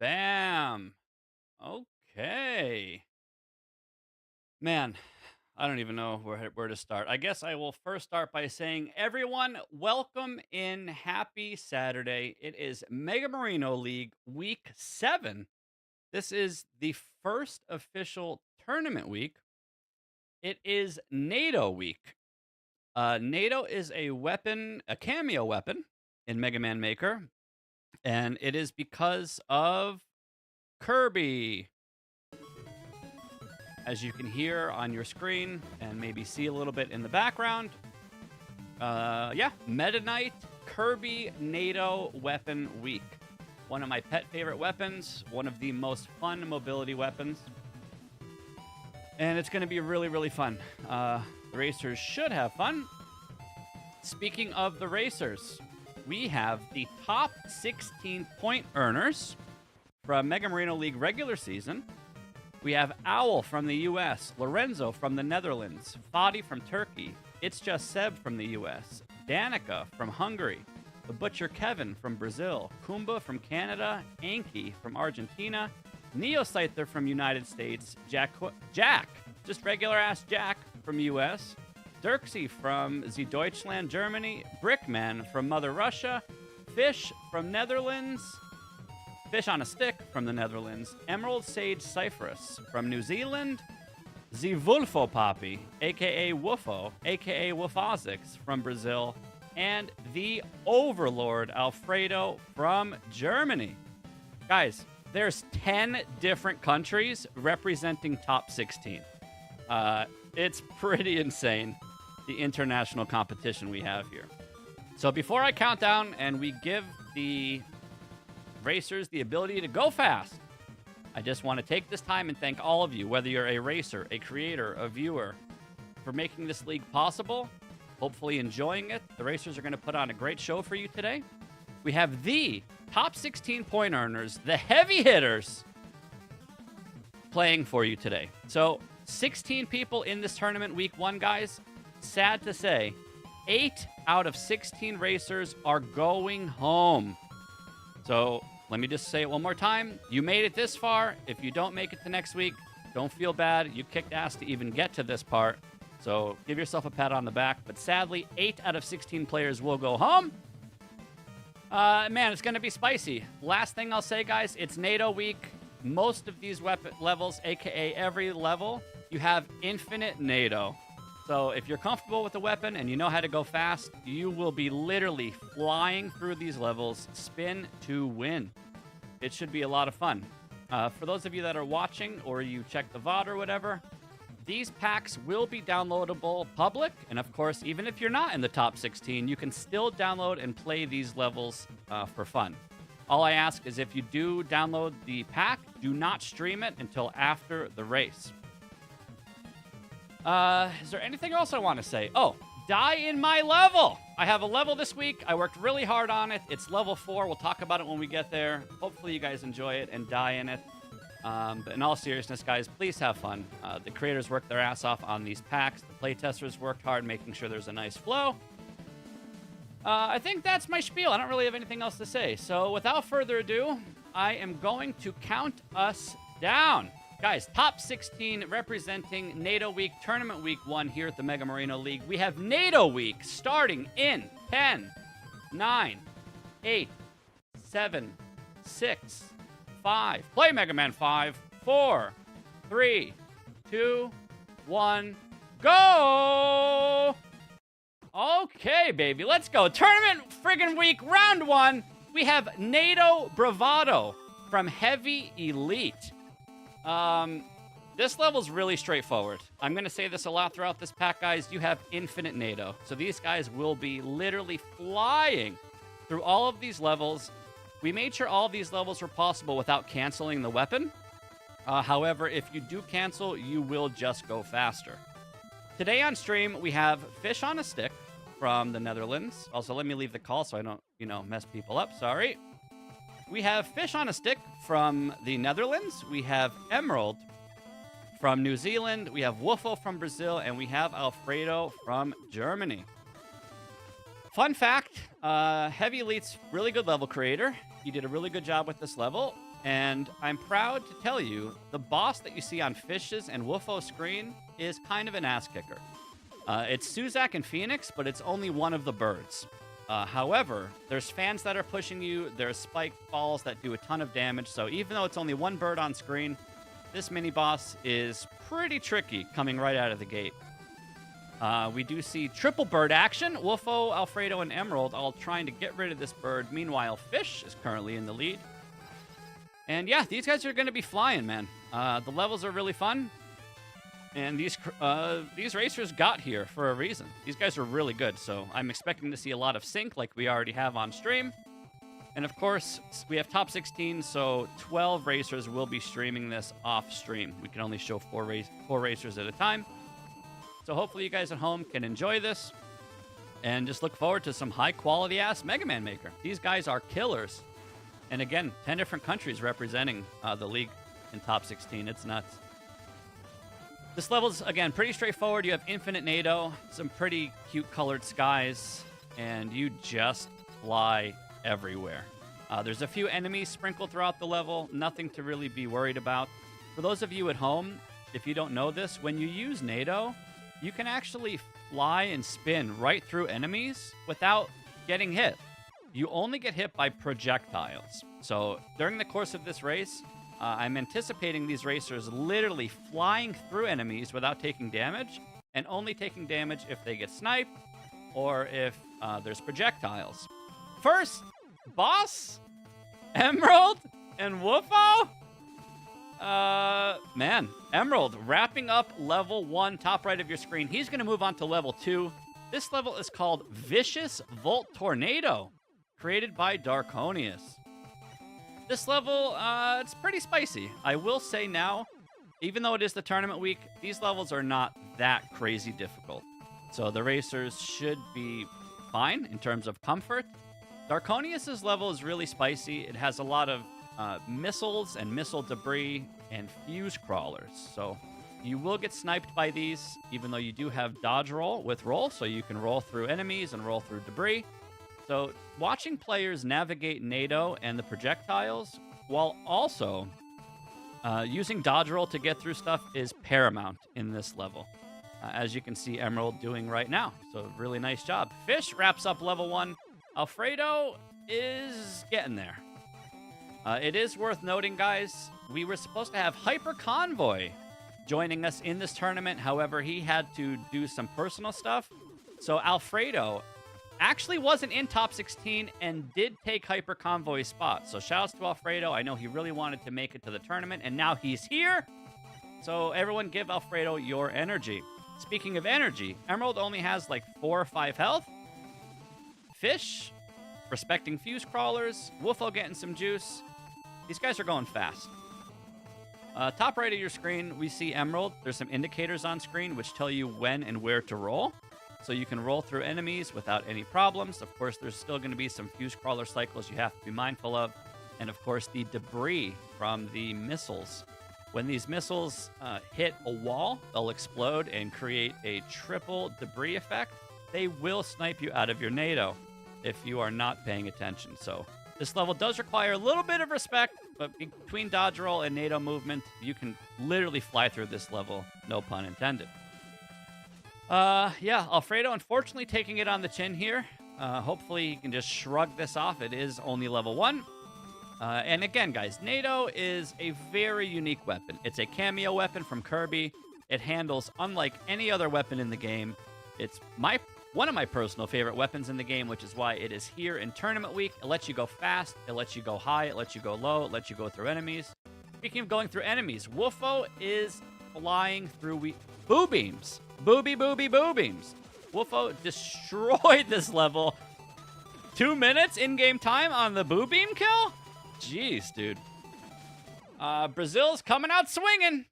Bam. Okay. Man, I don't even know where to start. I guess I will first start by saying, everyone, welcome in. Happy Saturday. It is Mega Marino League Week 7. This is the first official tournament week. It is NATO week. NATO is a weapon, a cameo weapon in Mega Man Maker, and it is because of Kirby. As you can hear on your screen and maybe see a little bit in the background, yeah, Meta Knight Kirby NATO Weapon Week. One of my pet favorite weapons, one of the most fun mobility weapons. And it's going to be really, really fun. The racers should have fun. Speaking of the racers, we have the top 16 point earners from Mega Marino League regular season. We have Owl from the US, Lorenzo from the Netherlands, Fadi from Turkey, It's Just Seb from the US, Danica from Hungary, The Butcher Kevin from Brazil, Kumba from Canada, Anki from Argentina, Neo Scyther from United States, Jack, just regular ass Jack from US, Dirksy from the Deutschland, Germany, Brickman from Mother Russia, Fish from Netherlands, Fish on a Stick from the Netherlands, Emerald Sage Cypress from New Zealand, the Wulfo Poppy, aka Woofo, aka Woofozix from Brazil, and the Overlord Alfredo from Germany. Guys, there's 10 different countries representing top 16. It's pretty insane, the international competition we have here. So before I count down and we give the racers the ability to go fast, I just want to take this time and thank all of you, whether you're a racer, a creator, a viewer, for making this league possible, hopefully enjoying it. The racers are going to put on a great show for you today. We have the top 16 point earners, the heavy hitters, playing for you today. So 16 people in this tournament week 1, guys. Sad to say, 8 out of 16 racers are going home. So let me just say it one more time. You made it this far. If you don't make it to next week, don't feel bad. You kicked ass to even get to this part. So give yourself a pat on the back. But sadly, 8 out of 16 players will go home. Man, it's going to be spicy. Last thing I'll say, guys, it's NATO week. Most of these weapon levels, a.k.a. every level, you have infinite NATO. So if you're comfortable with the weapon and you know how to go fast, you will be literally flying through these levels, spin to win. It should be a lot of fun. For those of you that are watching or you check the VOD or whatever, these packs will be downloadable public. And of course, even if you're not in the top 16, you can still download and play these levels for fun. All I ask is if you do download the pack, do not stream it until after the race. Is there anything else I want to say? Oh, die in my level. I have a level this week. I worked really hard on it. It's level 4. We'll talk about it when we get there. Hopefully you guys enjoy it and die in it. But in all seriousness, guys, please have fun. The creators worked their ass off on these packs. The playtesters worked hard making sure there's a nice flow. I think that's my spiel. I don't really have anything else to say. So without further ado, I am going to count us down. Guys, top 16 representing NATO Week, Tournament Week 1 here at the Mega Marino League. We have NATO Week starting in 10, 9, 8, 7, 6, 5. Play Mega Man 5, 4, 3, 2, 1, go! Okay, baby, let's go. Tournament friggin' Week, round 1. We have NATO Bravado from Heavy Elite. This level's really straightforward. I'm going to say this a lot throughout this pack, guys. You have infinite NATO. So these guys will be literally flying through all of these levels. We made sure all of these levels were possible without canceling the weapon. However, if you do cancel, you will just go faster. Today on stream, we have Fish on a Stick from the Netherlands. Also, let me leave the call so I don't, mess people up. Sorry. We have Fish on a Stick from the Netherlands. We have Emerald from New Zealand. We have Woofo from Brazil. And we have Alfredo from Germany. Fun fact, Heavy Elite's really good level creator. He did a really good job with this level. And I'm proud to tell you, the boss that you see on Fish's and Woofo's screen is kind of an ass kicker. It's Suzak and Phoenix, but it's only one of the birds. However, there's fans that are pushing you. There's spike balls that do a ton of damage. So even though it's only one bird on screen, this mini boss is pretty tricky coming right out of the gate. We do see triple bird action. Woofo, Alfredo, and Emerald all trying to get rid of this bird. Meanwhile, Fish is currently in the lead. And yeah, these guys are going to be flying, man. The levels are really fun. And these racers got here for a reason. These guys are really good, so I'm expecting to see a lot of sync like we already have on stream. And of course, we have top 16, so 12 racers will be streaming this off stream. We can only show four racers at a time. So hopefully you guys at home can enjoy this. And just look forward to some high-quality ass Mega Man Maker. These guys are killers. And again, 10 different countries representing the league in top 16. It's nuts. This level's, again, pretty straightforward. You have infinite Nado, some pretty cute colored skies, and you just fly everywhere. There's a few enemies sprinkled throughout the level, nothing to really be worried about. For those of you at home, if you don't know this, when you use Nado, you can actually fly and spin right through enemies without getting hit. You only get hit by projectiles. So during the course of this race, I'm anticipating these racers literally flying through enemies without taking damage, and only taking damage if they get sniped or if there's projectiles. First, boss, Emerald, and Woofo. Man, Emerald wrapping up level 1, top right of your screen. He's going to move on to level 2. This level is called Vicious Volt Tornado, created by Darkonius. This level, it's pretty spicy. I will say now, even though it is the tournament week, these levels are not that crazy difficult. So the racers should be fine in terms of comfort. Darkonius' level is really spicy. It has a lot of missiles and missile debris and fuse crawlers. So you will get sniped by these, even though you do have dodge roll with roll, so you can roll through enemies and roll through debris. So watching players navigate Nado and the projectiles while also using dodge roll to get through stuff is paramount in this level. As you can see Emerald doing right now. So really nice job. Fish wraps up level 1. Alfredo is getting there. It is worth noting, guys, we were supposed to have Hyper Convoy joining us in this tournament. However, he had to do some personal stuff. So Alfredo actually wasn't in top 16 and did take Hyper Convoy's spot. So shoutouts to Alfredo. I know he really wanted to make it to the tournament, and now he's here. So everyone give Alfredo your energy. Speaking of energy, Emerald only has like 4 or 5 health. Fish, respecting fuse crawlers. Woofo getting some juice. These guys are going fast. Top right of your screen, we see Emerald. There's some indicators on screen which tell you when and where to roll. So you can roll through enemies without any problems. Of course, there's still going to be some fuse crawler cycles you have to be mindful of. And of course, the debris from the missiles. When these missiles hit a wall, they'll explode and create a triple debris effect. They will snipe you out of your Nado if you are not paying attention. So this level does require a little bit of respect, but between dodge roll and Nado movement, you can literally fly through this level, no pun intended. Yeah, Alfredo unfortunately taking it on the chin here. Hopefully he can just shrug this off. It is only level 1. And again, guys, Nado is a very unique weapon. It's a cameo weapon from Kirby. It handles unlike any other weapon in the game. It's one of my personal favorite weapons in the game, which is why it is here in Tournament Week. It lets you go fast, it lets you go high, it lets you go low, it lets you go through enemies. Speaking of going through enemies, Woofo is flying through boo beams. Boo beams. Woofo destroyed this level. 2 minutes in-game time on the boo beam kill? Jeez, dude. Brazil's coming out swinging.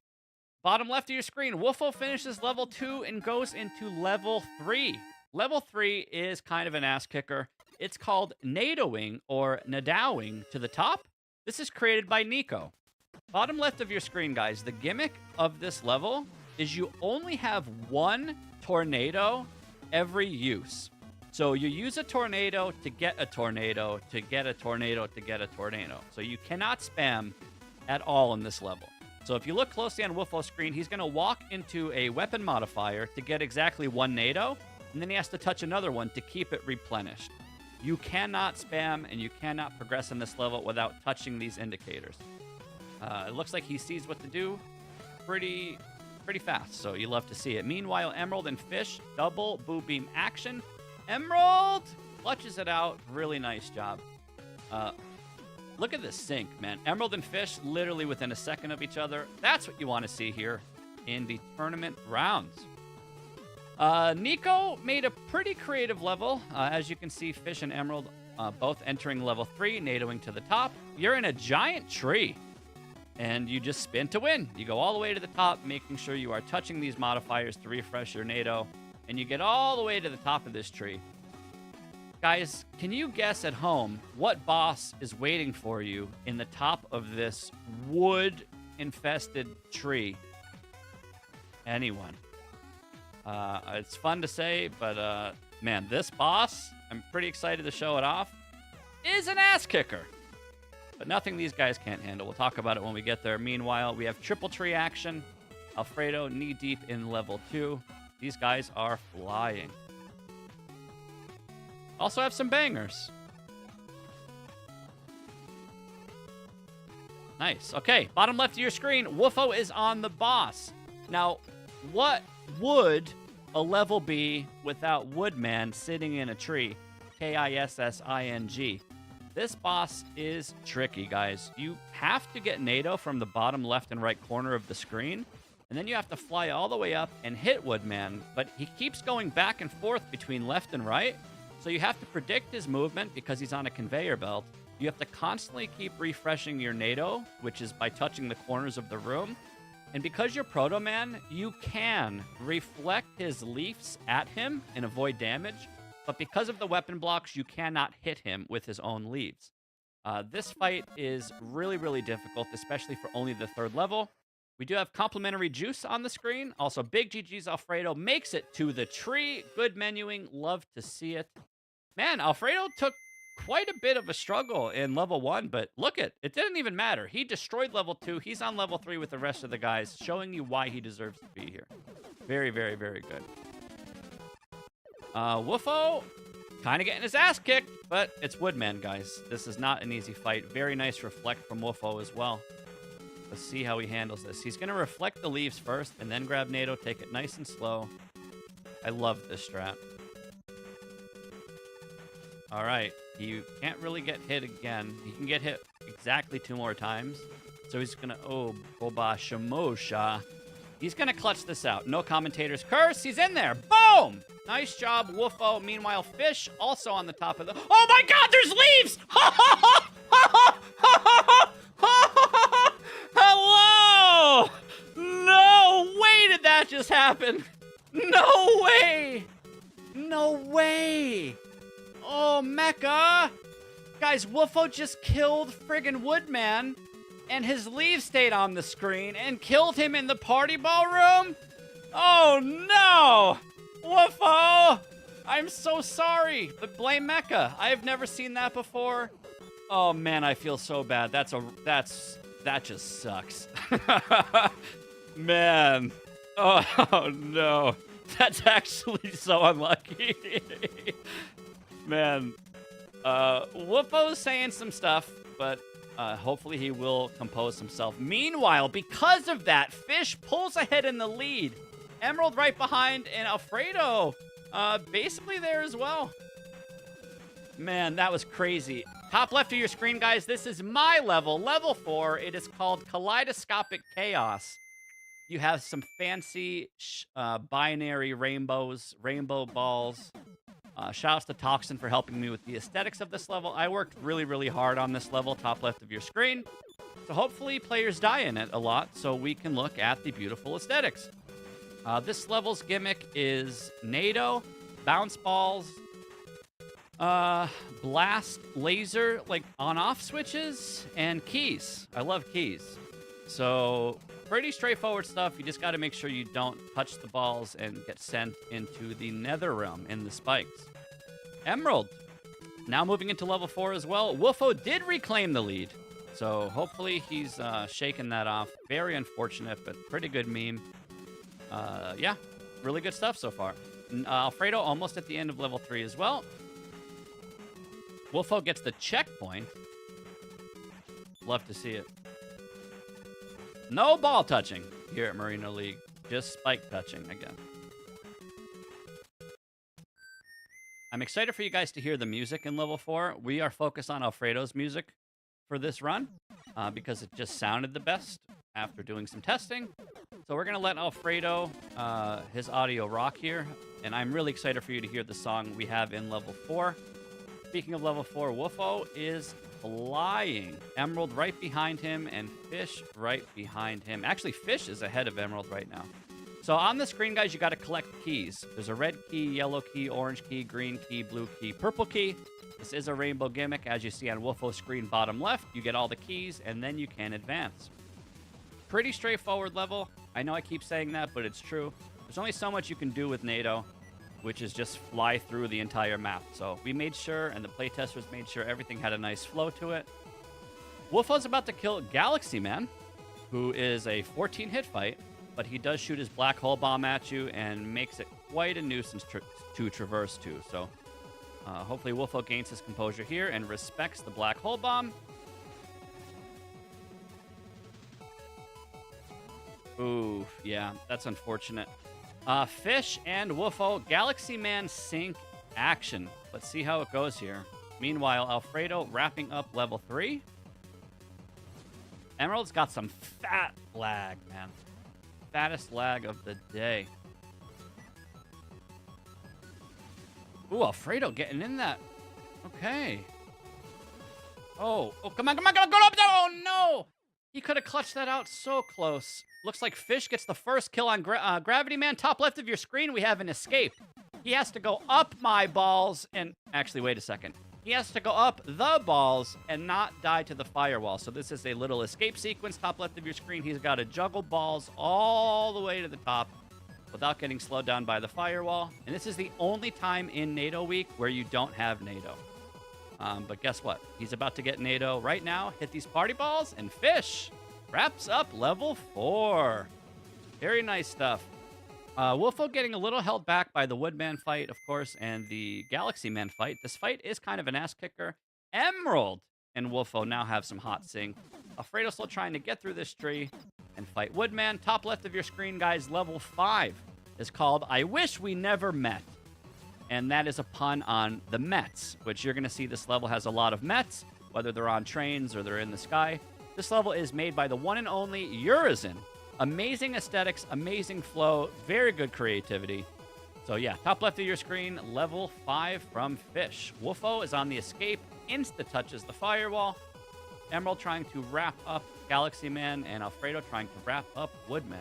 Bottom left of your screen, Woofo finishes level 2 and goes into level 3. Level 3 is kind of an ass kicker. It's called Nadoing or Nadowing to the top. This is created by Nico. Bottom left of your screen, guys, the gimmick of this level is you only have 1 tornado every use. So you use a tornado to get a tornado to get a tornado to get a tornado. So you cannot spam at all in this level. So if you look closely on Wolfo's screen, he's going to walk into a weapon modifier to get exactly one Nado, and then he has to touch another one to keep it replenished. You cannot spam and you cannot progress in this level without touching these indicators. It looks like he sees what to do pretty fast, so you love to see it. Meanwhile, Emerald and Fish, double boo beam action. Emerald clutches it out. Really nice job. Look at this sync, man. Emerald and Fish literally within a second of each other. That's what you want to see here in the tournament rounds. Nico made a pretty creative level. As you can see, Fish and Emerald both entering level 3, nadoing to the top. You're in a giant tree, and you just spin to win. You go all the way to the top, making sure you are touching these modifiers to refresh your Nado, and you get all the way to the top of this tree. Guys, can you guess at home what boss is waiting for you in the top of this wood-infested tree? Anyone? It's fun to say, but man, this boss, I'm pretty excited to show it off, is an ass kicker. But nothing these guys can't handle. We'll talk about it when we get there. Meanwhile, we have triple tree action. Alfredo knee-deep in level 2. These guys are flying. Also have some bangers. Nice. Okay, bottom left of your screen, Wolfo is on the boss. Now, what would a level be without Woodman sitting in a tree? Kissing. This boss is tricky, guys. You have to get Nado from the bottom left and right corner of the screen, and then you have to fly all the way up and hit Woodman, but he keeps going back and forth between left and right. So you have to predict his movement because he's on a conveyor belt. You have to constantly keep refreshing your Nado, which is by touching the corners of the room. And because you're Proto Man, you can reflect his leaves at him and avoid damage. But because of the weapon blocks, you cannot hit him with his own leaves. This fight is really, really difficult, especially for only the 3rd level. We do have complimentary juice on the screen. Also, big GG's Alfredo makes it to the tree. Good menuing. Love to see it. Man, Alfredo took quite a bit of a struggle in level 1, but look it didn't even matter. He destroyed level 2. He's on level 3 with the rest of the guys, showing you why he deserves to be here. Very, very, very good. Wolfo, kind of getting his ass kicked, but it's Woodman, guys. This is not an easy fight. Very nice reflect from Wolfo as well. Let's see how he handles this. He's going to reflect the leaves first and then grab Nado, take it nice and slow. I love this strat. All right. You can't really get hit again. He can get hit exactly 2 more times. So he's going to... Oh, Boba Shamosha. He's going to clutch this out. No commentator's curse. He's in there. Boom! Nice job, Wolfo. Meanwhile, Fish also on the top of the... Oh, my God! There's leaves! Hello! No way did that just happen. No way. No way. Oh, Mecha. Guys, Wolfo just killed friggin' Woodman, and his leaves stayed on the screen and killed him in the party ballroom? Oh, no. Wolfo, I'm so sorry, but blame Mecha. I have never seen that before. Oh, man, I feel so bad. That just sucks. Man. Oh, no. That's actually so unlucky. Man. Wolfo's saying some stuff, but hopefully he will compose himself. Meanwhile, because of that, Fish pulls ahead in the lead. Emerald right behind, and Alfredo basically there as well. Man, that was crazy. Top left of your screen, guys, this is my level, level 4. It is called Kaleidoscopic Chaos. You have some fancy binary rainbows, rainbow balls. Shouts to Toxin for helping me with the aesthetics of this level. I worked really, really hard on this level, top left of your screen. So hopefully players die in it a lot so we can look at the beautiful aesthetics. This level's gimmick is Nado, bounce balls, blast, laser, like on-off switches, and keys. I love keys. So pretty straightforward stuff. You just got to make sure you don't touch the balls and get sent into the nether realm in the spikes. Emerald. Now moving into level 4 as well. Woofo did reclaim the lead. So hopefully he's shaking that off. Very unfortunate, but pretty good meme. Yeah, really good stuff so far. Alfredo almost at the end of level 3 as well. Woofo gets the checkpoint. Love to see it. No ball touching here at Marino League. Just spike touching again. I'm excited for you guys to hear the music in level 4. We are focused on Alfredo's music for this run because it just sounded the best after doing some testing. So we're going to let Alfredo, his audio rock here. And I'm really excited for you to hear the song we have in level 4. Speaking of level 4, Woofo is flying. Emerald right behind him and Fish right behind him. Actually, Fish is ahead of Emerald right now. So on the screen, guys, you got to collect keys. There's a red key, yellow key, orange key, green key, blue key, purple key. This is a rainbow gimmick. As you see on Woofo's screen bottom left, you get all the keys, and then you can advance. Pretty straightforward level. I know I keep saying that, but it's true. There's only so much you can do with Nado, which is just fly through the entire map. So we made sure, and the playtesters made sure everything had a nice flow to it. Woofo's about to kill Galaxy Man, who is a 14-hit fight, but he does shoot his black hole bomb at you and makes it quite a nuisance to traverse to. So hopefully Woofo gains his composure here and respects the black hole bomb. Ooh, yeah, that's unfortunate. Fish and Woofo, Galaxy Man sync action. Let's see how it goes here. Meanwhile, Alfredo wrapping up level 3. Emerald's got some fat lag, man. Fattest lag of the day. Ooh, Alfredo getting in that. Okay. Oh, come on, go up there. Oh, no. He could have clutched that out so close. Looks like Fish gets the first kill on Gravity Man. Top left of your screen, we have an escape. He has to go up my balls and... Actually, wait a second. He has to go up the balls and not die to the firewall. So this is a little escape sequence. Top left of your screen, he's got to juggle balls all the way to the top without getting slowed down by the firewall. And this is the only time in Nado week where you don't have Nado. But guess what? He's about to get Nado right now. Hit these party balls, and Fish wraps up level 4. Very nice stuff. Woofo getting a little held back by the Woodman fight, of course, and the Galaxy Man fight. This fight is kind of an ass kicker. Emerald and Woofo now have some hot sync. Alfredo still trying to get through this tree and fight Woodman. Top left of your screen, guys, level 5 is called I Wish We Never Met. And that is a pun on the Mets, which you're going to see this level has a lot of Mets, whether they're on trains or they're in the sky. This level is made by the one and only Urizen. Amazing aesthetics, amazing flow, very good creativity. So yeah, top left of your screen, level 5 from Fish. Woofo is on the escape, insta-touches the firewall. Emerald trying to wrap up Galaxy Man, and Alfredo trying to wrap up Woodman.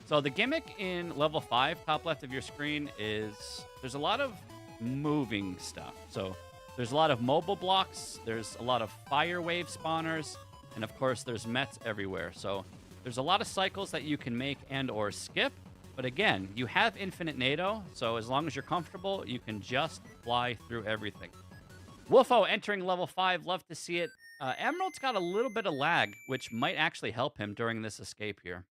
So the gimmick in level 5, top left of your screen, is there's a lot of moving stuff. So there's a lot of mobile blocks, there's a lot of fire wave spawners, and of course there's Mets everywhere. So there's a lot of cycles that you can make and or skip. But again, you have infinite Nado, so as long as you're comfortable, you can just fly through everything. Woofo entering level 5, love to see it. Emerald's got a little bit of lag, which might actually help him during this escape here.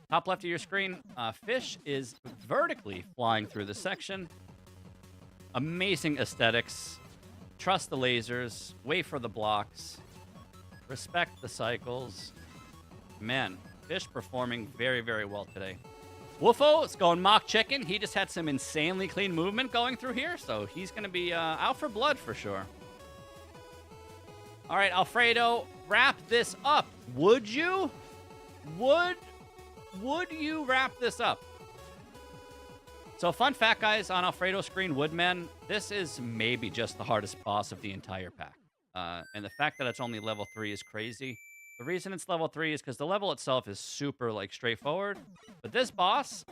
Top left of your screen, Fish is vertically flying through the section. Amazing aesthetics. Trust the lasers. Wait for the blocks. Respect the cycles. Man, Fish performing very, very well today. Woofo is going mock chicken. He just had some insanely clean movement going through here, so he's going to be out for blood for sure. All right, Alfredo, wrap this up. Would you? Would you wrap this up? So fun fact, guys, on Alfredo's screen, Woodman, this is maybe just the hardest boss of the entire pack. And the fact that it's only level 3 is crazy. The reason it's level 3 is because the level itself is super, straightforward. But this boss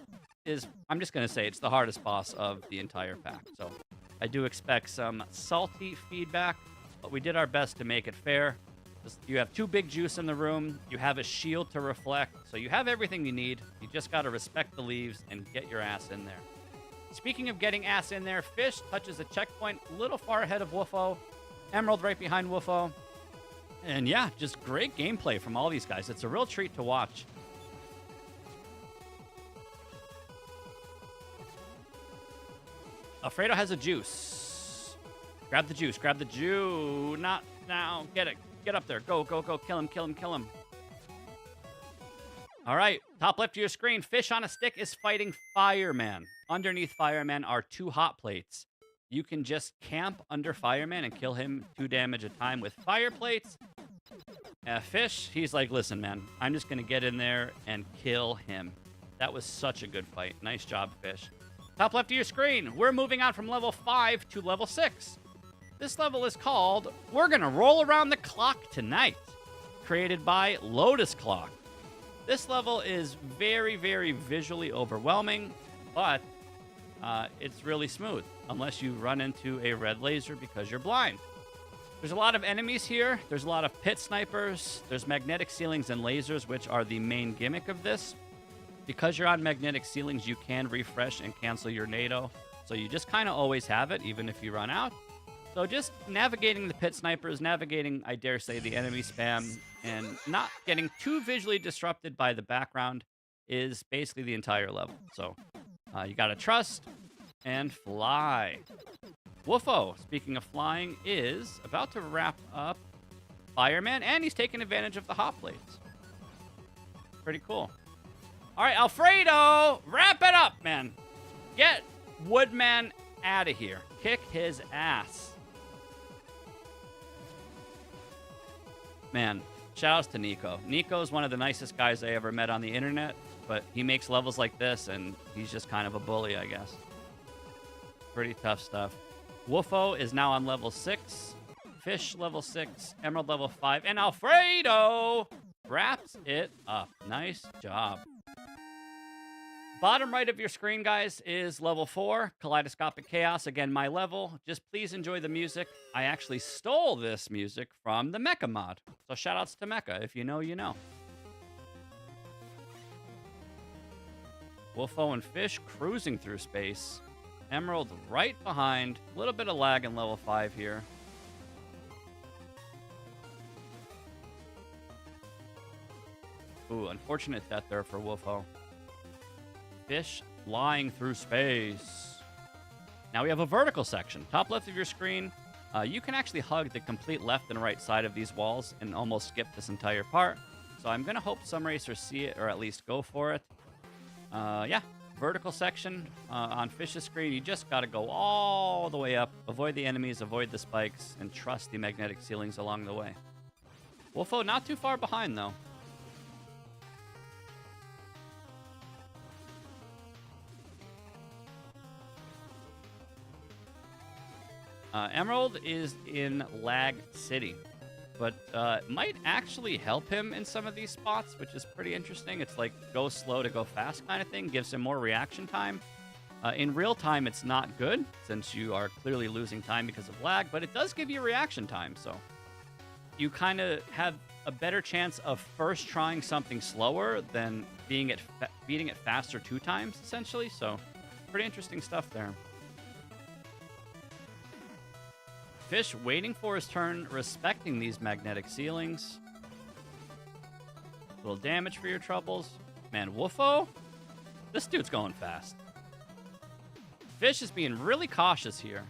is, I'm just going to say, it's the hardest boss of the entire pack. So I do expect some salty feedback, but we did our best to make it fair. You have 2 big juice in the room. You have a shield to reflect. So you have everything you need. You just got to respect the leaves and get your ass in there. Speaking of getting ass in there, Fish touches a checkpoint a little far ahead of Woofo. Emerald right behind Woofo. And yeah, just great gameplay from all these guys. It's a real treat to watch. Alfredo has a juice. Grab the juice. Grab the juice. Not now. Get it. Get up there. Go, go, go. Kill him, kill him, kill him. All right. Top left of your screen. Fish on a stick is fighting Fireman. Underneath Fireman are 2 hot plates. You can just camp under Fireman and kill him 2 damage a time with fire plates. Fish, he's like, listen, man, I'm just going to get in there and kill him. That was such a good fight. Nice job, Fish. Top left of your screen. We're moving on from level 5 to level 6. This level is called We're Gonna Roll Around the Clock Tonight, created by Lotus Clock. This level is very, very visually overwhelming, but it's really smooth, unless you run into a red laser because you're blind. There's a lot of enemies here. There's a lot of pit snipers. There's magnetic ceilings and lasers, which are the main gimmick of this. Because you're on magnetic ceilings, you can refresh and cancel your Nado. So you just kind of always have it, even if you run out. So just navigating the pit snipers, navigating, I dare say, the enemy spam, and not getting too visually disrupted by the background is basically the entire level. So you got to trust and fly. Woofo, speaking of flying, is about to wrap up Fireman, and he's taking advantage of the hot plates. Pretty cool. All right, Alfredo, wrap it up, man. Get Woodman out of here. Kick his ass. Man, shout-outs to Nico. Nico's one of the nicest guys I ever met on the internet, but he makes levels like this, and he's just kind of a bully, I guess. Pretty tough stuff. Woofo is now on level 6. Fish level 6. Emerald level 5. And Alfredo wraps it up. Nice job. Bottom right of your screen, guys, is level 4, Kaleidoscopic Chaos. Again, my level. Just please enjoy the music. I actually stole this music from the Mecha mod. So shout-outs to Mecha. If you know, you know. Woofo and Fish cruising through space. Emerald right behind. A little bit of lag in level 5 here. Ooh, unfortunate death there for Woofo. Fish flying through space. Now we have a vertical section. Top left of your screen, you can actually hug the complete left and right side of these walls and almost skip this entire part. So I'm going to hope some racers see it or at least go for it. Yeah, vertical section on Fish's screen. You just got to go all the way up, avoid the enemies, avoid the spikes, and trust the magnetic ceilings along the way. Woofo not too far behind, though. Emerald is in Lag City, but might actually help him in some of these spots, which is pretty interesting. It's like go slow to go fast kind of thing, gives him more reaction time. In real time, it's not good, since you are clearly losing time because of lag, but it does give you reaction time, so you kind of have a better chance of first trying something slower than beating it faster 2 times, essentially, so pretty interesting stuff there. Fish waiting for his turn, respecting these magnetic ceilings. Little damage for your troubles. Man, Woofo, this dude's going fast. Fish is being really cautious here.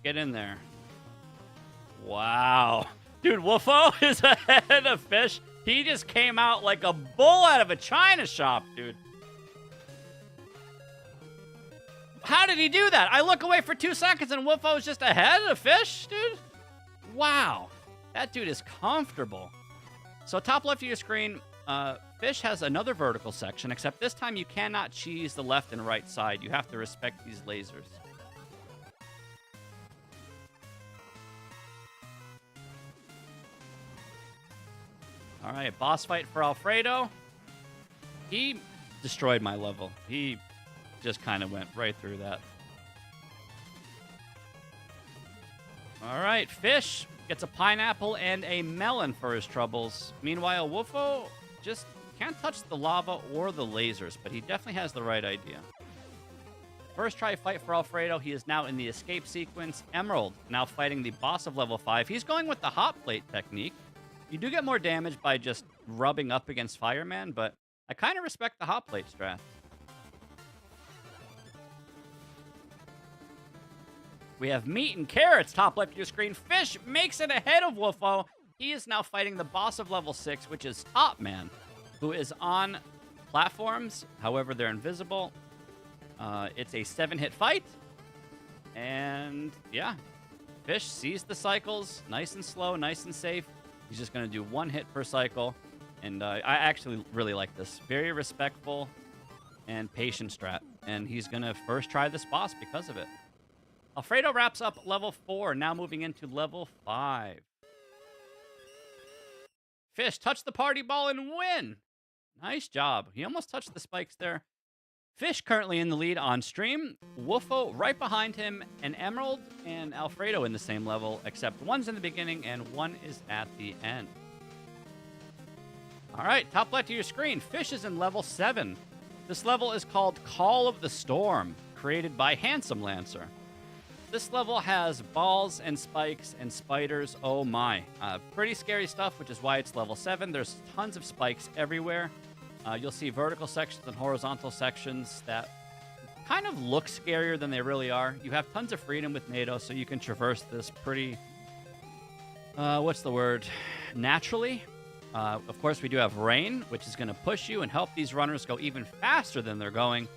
Get in there. Wow. Dude, Woofo is ahead of Fish. He just came out like a bull out of a china shop, dude. How did he do that? I look away for 2 seconds and Woofo is just ahead of Fish, dude? Wow. That dude is comfortable. So top left of your screen, Fish has another vertical section, except this time you cannot cheese the left and right side. You have to respect these lasers. All right, boss fight for Alfredo. He destroyed my level. He just kind of went right through that. All right, Fish gets a pineapple and a melon for his troubles. Meanwhile, Wolfo just can't touch the lava or the lasers, but he definitely has the right idea. First try fight for Alfredo. He is now in the escape sequence. Emerald now fighting the boss of level 5. He's going with the hot plate technique. You do get more damage by just rubbing up against Fireman, but I kind of respect the hot plate strat. We have meat and carrots top left of your screen. Fish makes it ahead of Wolfo. He is now fighting the boss of level 6, which is Top Man, who is on platforms. However, they're invisible. It's a 7-hit fight. And yeah, Fish sees the cycles. Nice and slow, nice and safe. He's just going to do 1 hit per cycle. And I actually really like this. Very respectful and patient strat. And he's going to first try this boss because of it. Alfredo wraps up level 4, now moving into level 5. Fish, touch the party ball and win. Nice job. He almost touched the spikes there. Fish currently in the lead on stream. Wolfo right behind him, and Emerald and Alfredo in the same level, except one's in the beginning and one is at the end. All right, top left of your screen. Fish is in level 7. This level is called Call of the Storm, created by Handsome Lancer. This level has balls and spikes and spiders. Oh my. Pretty scary stuff, which is why it's level 7. There's tons of spikes everywhere. You'll see vertical sections and horizontal sections that kind of look scarier than they really are. You have tons of freedom with Nado, so you can traverse this pretty, naturally. Of course, we do have rain, which is going to push you and help these runners go even faster than they're going.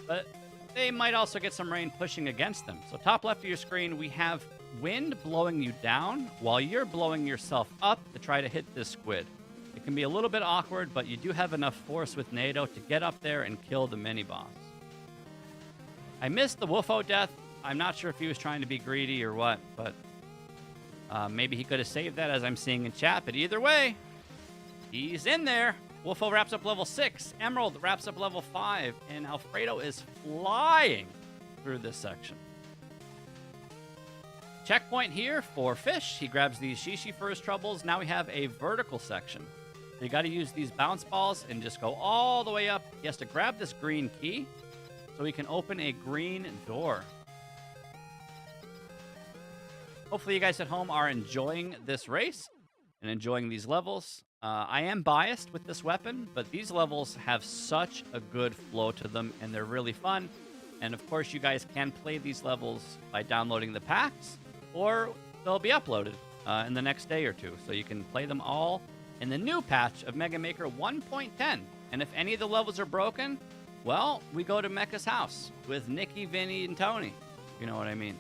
But they might also get some rain pushing against them. So top left of your screen, we have wind blowing you down while you're blowing yourself up to try to hit this squid. It can be a little bit awkward, but you do have enough force with Nado to get up there and kill the mini-boss. I missed the Wolfo death. I'm not sure if he was trying to be greedy or what, but maybe he could have saved that as I'm seeing in chat. But either way, he's in there. Wolfo wraps up level 6. Emerald wraps up level 5. And Alfredo is flying through this section. Checkpoint here for Fish. He grabs these Shishi for his troubles. Now we have a vertical section. You got to use these bounce balls and just go all the way up. He has to grab this green key so he can open a green door. Hopefully you guys at home are enjoying this race and enjoying these levels. I am biased with this weapon, but these levels have such a good flow to them, and they're really fun. And of course, you guys can play these levels by downloading the packs, or they'll be uploaded in the next day or two. So you can play them all in the new patch of Mega Maker 1.10. And if any of the levels are broken, well, we go to Mecha's house with Nikki, Vinny, and Tony. You know what I mean?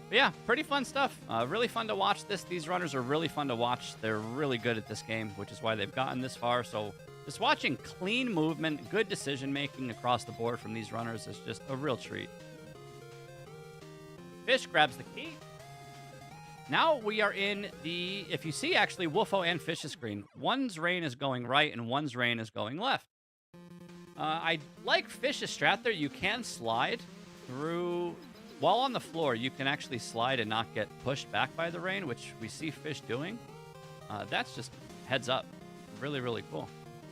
But yeah, pretty fun stuff. Really fun to watch this. These runners are really fun to watch. They're really good at this game, which is why they've gotten this far. So just watching clean movement, good decision-making across the board from these runners is just a real treat. Fish grabs the key. Now we are in the, if you see actually Wolfo and Fish's screen, one's rain is going right and one's rain is going left. I like Fish's strat there. You can slide through. While on the floor, you can actually slide and not get pushed back by the rain, which we see Fish doing. That's just heads up. Really, really cool.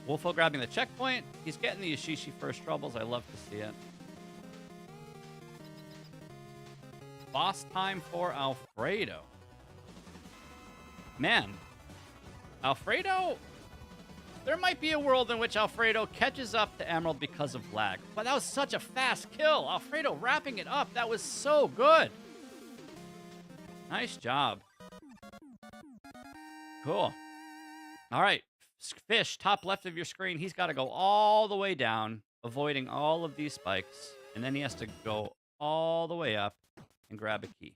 Wolfo grabbing the checkpoint. He's getting the Yashishi first troubles. I love to see it. Boss time for Alfredo. Man, Alfredo... There might be a world in which Alfredo catches up to Emerald because of lag. But that was such a fast kill. Alfredo wrapping it up. That was so good. Nice job. Cool. All right. Fish, top left of your screen. He's got to go all the way down, avoiding all of these spikes. And then he has to go all the way up and grab a key.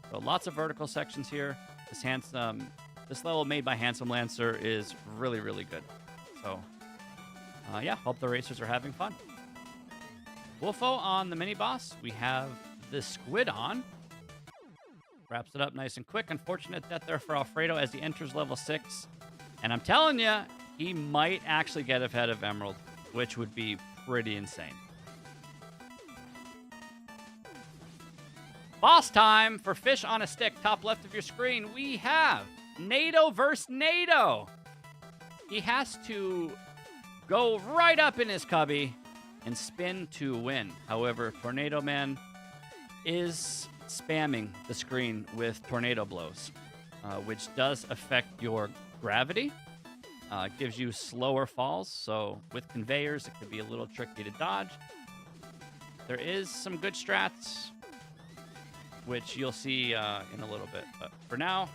So lots of vertical sections here. This level made by Handsome Lancer is really, really good. So, yeah, hope the racers are having fun. Wolfo on the mini-boss. We have the squid on. Wraps it up nice and quick. Unfortunate death there for Alfredo as he enters level 6. And I'm telling you, he might actually get ahead of Emerald, which would be pretty insane. Boss time for Fish on a Stick. Top left of your screen, we have Nado versus Nado. He has to go right up in his cubby and spin to win. However, Tornado Man is spamming the screen with tornado blows, which does affect your gravity. Gives you slower falls, so with conveyors, it could be a little tricky to dodge. There is some good strats, which you'll see in a little bit. But for now,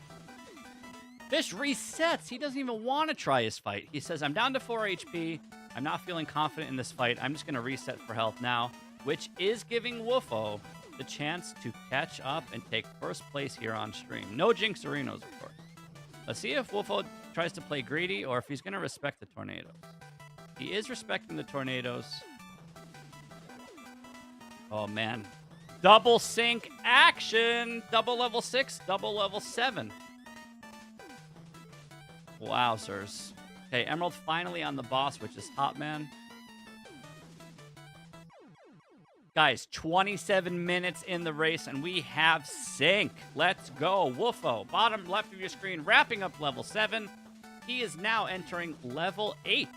Fish resets. He doesn't even want to try his fight. He says, I'm down to 4 HP. I'm not feeling confident in this fight. I'm just going to reset for health now, which is giving Woofo the chance to catch up and take first place here on stream. No Jinxerinos, of course. Let's see if Woofo tries to play greedy or if he's going to respect the tornadoes. He is respecting the tornadoes. Oh, man. Double sync action. Double level 6, double level 7. Wowzers. Okay, Emerald finally on the boss, which is Top Man. Guys, 27 minutes in the race, and we have sync. Let's go. Woofo, bottom left of your screen, wrapping up level 7. He is now entering level 8.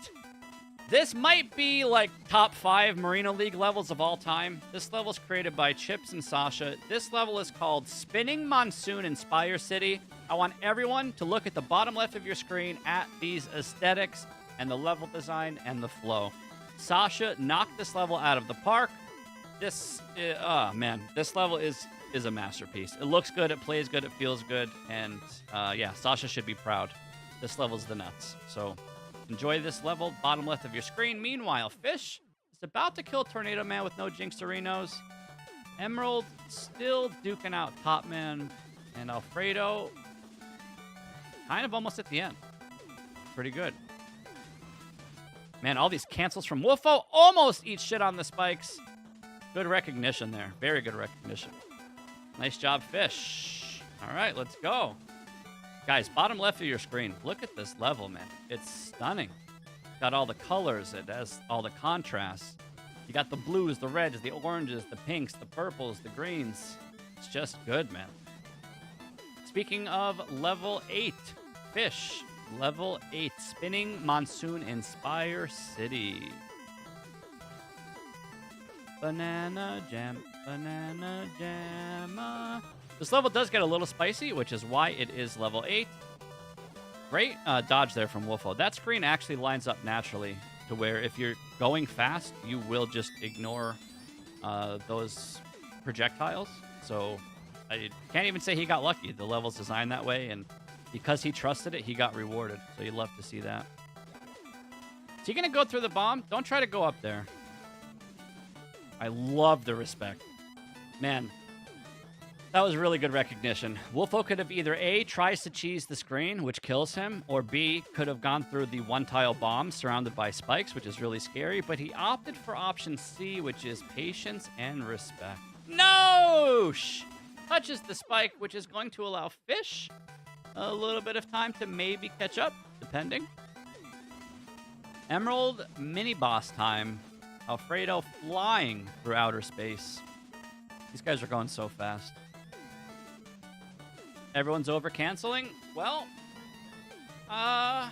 This might be like top 5 Marino League levels of all time. This level is created by Chips and Sasha. This level is called Spinning Monsoon in Spire City. I want everyone to look at the bottom left of your screen at these aesthetics and the level design and the flow. Sasha knocked this level out of the park. This, man, this level is a masterpiece. It looks good, it plays good, it feels good, and yeah, Sasha should be proud. This level's the nuts. So enjoy this level, bottom left of your screen. Meanwhile, Fish is about to kill Tornado Man with no Jinxerinos. Emerald still duking out Top Man, and Alfredo kind of almost at the end. Pretty good. Man, all these cancels from Woofo almost eat shit on the spikes. Good recognition there. Very good recognition. Nice job, Fish. All right, let's go. Guys, bottom left of your screen. Look at this level, man. It's stunning. Got all the colors. It has all the contrasts. You got the blues, the reds, the oranges, the pinks, the purples, the greens. It's just good, man. Speaking of level 8, Fish. Level 8. Spinning Monsoon in Spire City. Banana jam, banana jam. This level does get a little spicy, which is why it is level 8. Great dodge there from Woofo. That screen actually lines up naturally to where if you're going fast, you will just ignore those projectiles. So I can't even say he got lucky. The level's designed that way, and because he trusted it, he got rewarded. So you'd love to see that. Is he going to go through the bomb? Don't try to go up there. I love the respect. Man, that was really good recognition. Woofo could have either A, tries to cheese the screen, which kills him, or B, could have gone through the one-tile bomb surrounded by spikes, which is really scary, but he opted for option C, which is patience and respect. No! Touches the spike, which is going to allow Fish a little bit of time to maybe catch up, depending. Emerald mini-boss time. Alfredo flying through outer space. These guys are going so fast. Everyone's over canceling. Well, I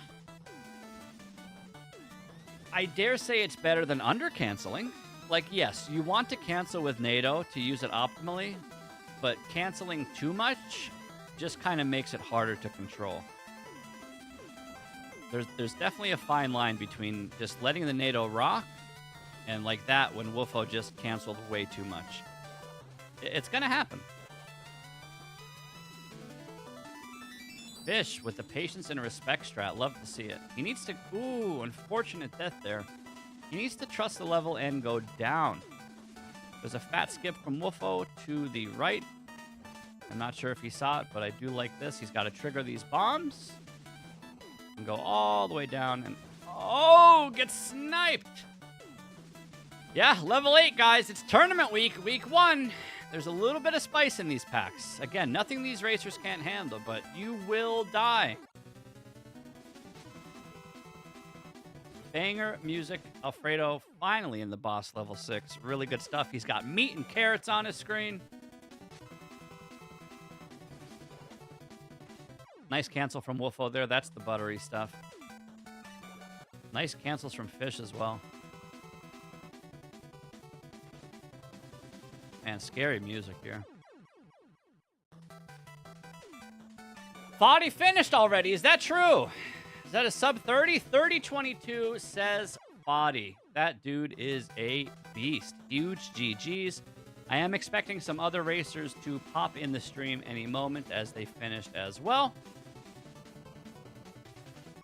dare say it's better than under canceling. Like, yes, you want to cancel with Nado to use it optimally, but canceling too much just kind of makes it harder to control. There's definitely a fine line between just letting the Nado rock and like that when Woofo just canceled way too much. It's going to happen. Fish with the patience and respect strat. Love to see it. He needs to... Ooh, unfortunate death there. He needs to trust the level and go down. There's a fat skip from Woofo to the right. I'm not sure if he saw it, but I do like this. He's got to trigger these bombs and go all the way down. And oh, get sniped. Yeah, level 8, guys. It's tournament week, week 1. There's a little bit of spice in these packs. Again, nothing these racers can't handle, but you will die. Banger music. Alfredo finally in the boss level 6. Really good stuff. He's got meat and carrots on his screen. Nice cancel from Wolfo there. That's the buttery stuff. Nice cancels from Fish as well. Man, scary music here. Foddy finished already. Is that true? Is that a sub 30? 30-22 says Foddy. That dude is a beast. Huge GGs. I am expecting some other racers to pop in the stream any moment as they finished as well.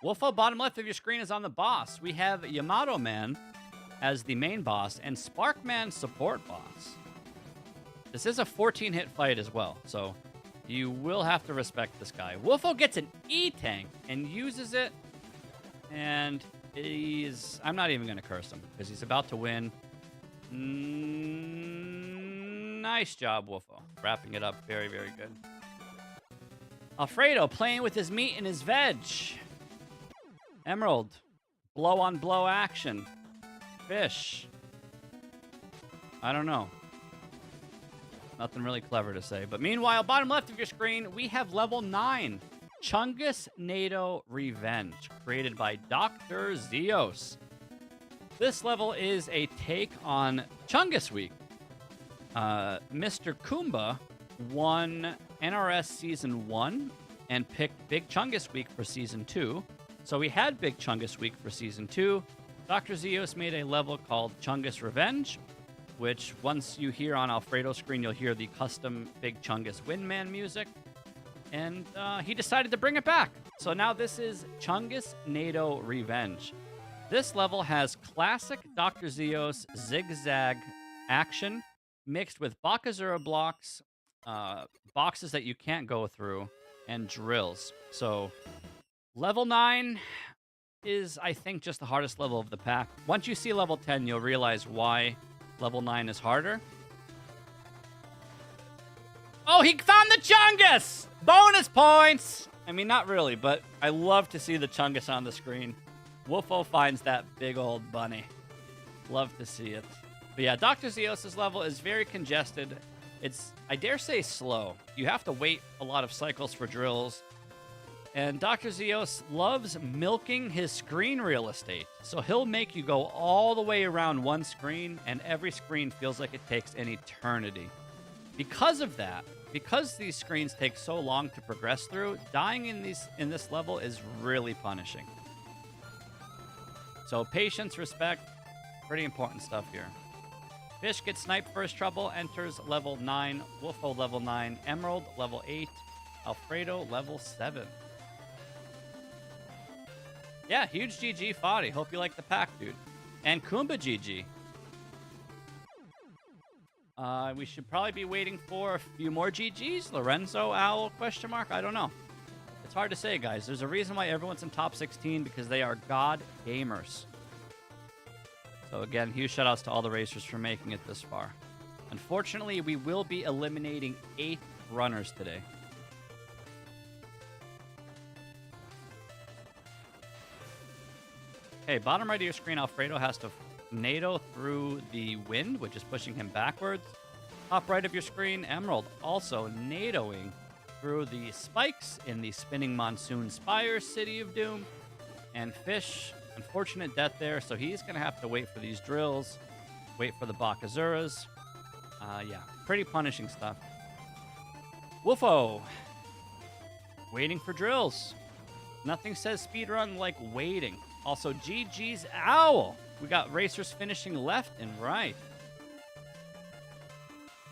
Wolfo, bottom left of your screen is on the boss. We have Yamato Man as the main boss and Sparkman support boss. This is a 14-hit fight as well, so you will have to respect this guy. Wolfo gets an E-tank and uses it, and I'm not even going to curse him because he's about to win. Nice job, Wolfo. Wrapping it up very, very good. Alfredo playing with his meat and his veg. Emerald. Blow-on-blow action. Fish. I don't know. Nothing really clever to say. But meanwhile, bottom left of your screen, we have level 9. Chungus Nado Revenge, created by Dr. Zeos. This level is a take on Chungus Week. Mr. Kumba won NRS Season 1 and picked Big Chungus Week for Season 2. So we had Big Chungus Week for Season 2. Dr. Zeos made a level called Chungus Revenge, which once you hear on Alfredo's screen, you'll hear the custom Big Chungus Windman music. And he decided to bring it back. So now this is Chungus Nado Revenge. This level has classic Dr. Zeos zigzag action mixed with Bakazura blocks, boxes that you can't go through, and drills. So level 9 is, I think, just the hardest level of the pack. Once you see level 10, you'll realize why level 9 is harder. Oh, he found the Chungus! Bonus points! I mean, not really, but I love to see the Chungus on the screen. Wolfo finds that big old bunny. Love to see it. But yeah, Dr. Zeos' level is very congested. It's, I dare say, slow. You have to wait a lot of cycles for drills. And Dr. Zeos loves milking his screen real estate. So he'll make you go all the way around one screen, and every screen feels like it takes an eternity. Because of that, because these screens take so long to progress through, dying in this level is really punishing. So patience, respect, pretty important stuff here. Fish gets sniped first trouble, enters level 9, Wolfo level 9, Emerald level 8, Alfredo level 7. Yeah, huge GG, Foddy. Hope you like the pack, dude. And Kumba GG. We should probably be waiting for a few more GGs. Lorenzo, Owl, question mark? I don't know. It's hard to say, guys. There's a reason why everyone's in top 16, because they are god gamers. So again, huge shout-outs to all the racers for making it this far. Unfortunately, we will be eliminating 8 runners today. Okay, bottom right of your screen, Alfredo has to Nado through the wind, which is pushing him backwards. Top right of your screen, Emerald also Nadoing through the spikes in the spinning monsoon spire City of Doom. And Fish, unfortunate death there, so he's going to have to wait for these drills, wait for the Bakazuras. Yeah, pretty punishing stuff. Wolfo, waiting for drills. Nothing says speedrun like waiting. Also, GG's Owl. We got racers finishing left and right.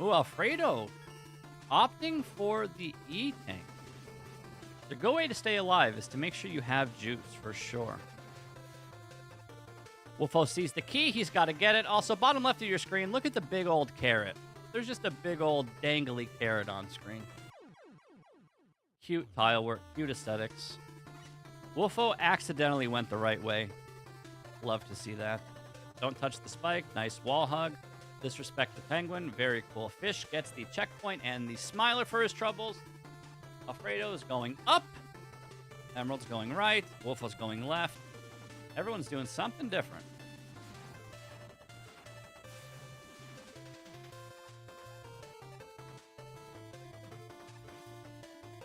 Ooh, Alfredo opting for the E-tank. The good way to stay alive is to make sure you have juice, for sure. Wolfo sees the key. He's got to get it. Also, bottom left of your screen, look at the big old carrot. There's just a big old dangly carrot on screen. Cute tile work, cute aesthetics. Wolfo accidentally went the right way. Love to see that. Don't touch the spike. Nice wall hug. Disrespect the penguin. Very cool. Fish gets the checkpoint and the smiler for his troubles. Alfredo is going up. Emerald's going right. Wolfo's going left. Everyone's doing something different.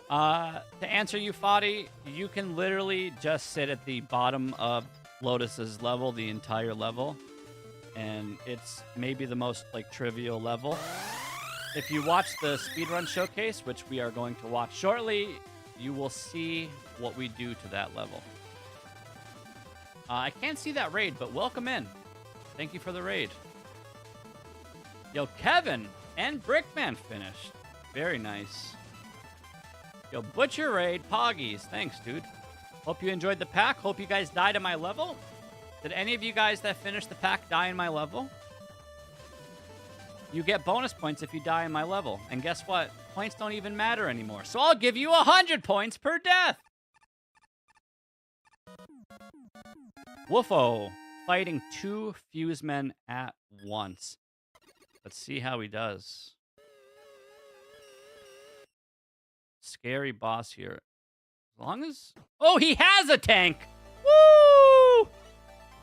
To answer you, Fadi, you can literally just sit at the bottom of Lotus's level, the entire level, and it's maybe the most like trivial level. If you watch the speedrun showcase, which we are going to watch shortly, you will see what we do to that level. I can't see that raid, but welcome in. Thank you for the raid. Yo, Kevin and Brickman finished. Very nice. Yo, Butcher Raid, Poggies. Thanks, dude. Hope you enjoyed the pack. Hope you guys died at my level. Did any of you guys that finished the pack die in my level? You get bonus points if you die in my level. And guess what? Points don't even matter anymore. So I'll give you 100 points per death. Woofo fighting 2 fuse men at once. Let's see how he does. Scary boss here. As long as... Oh, he has a tank! Woo!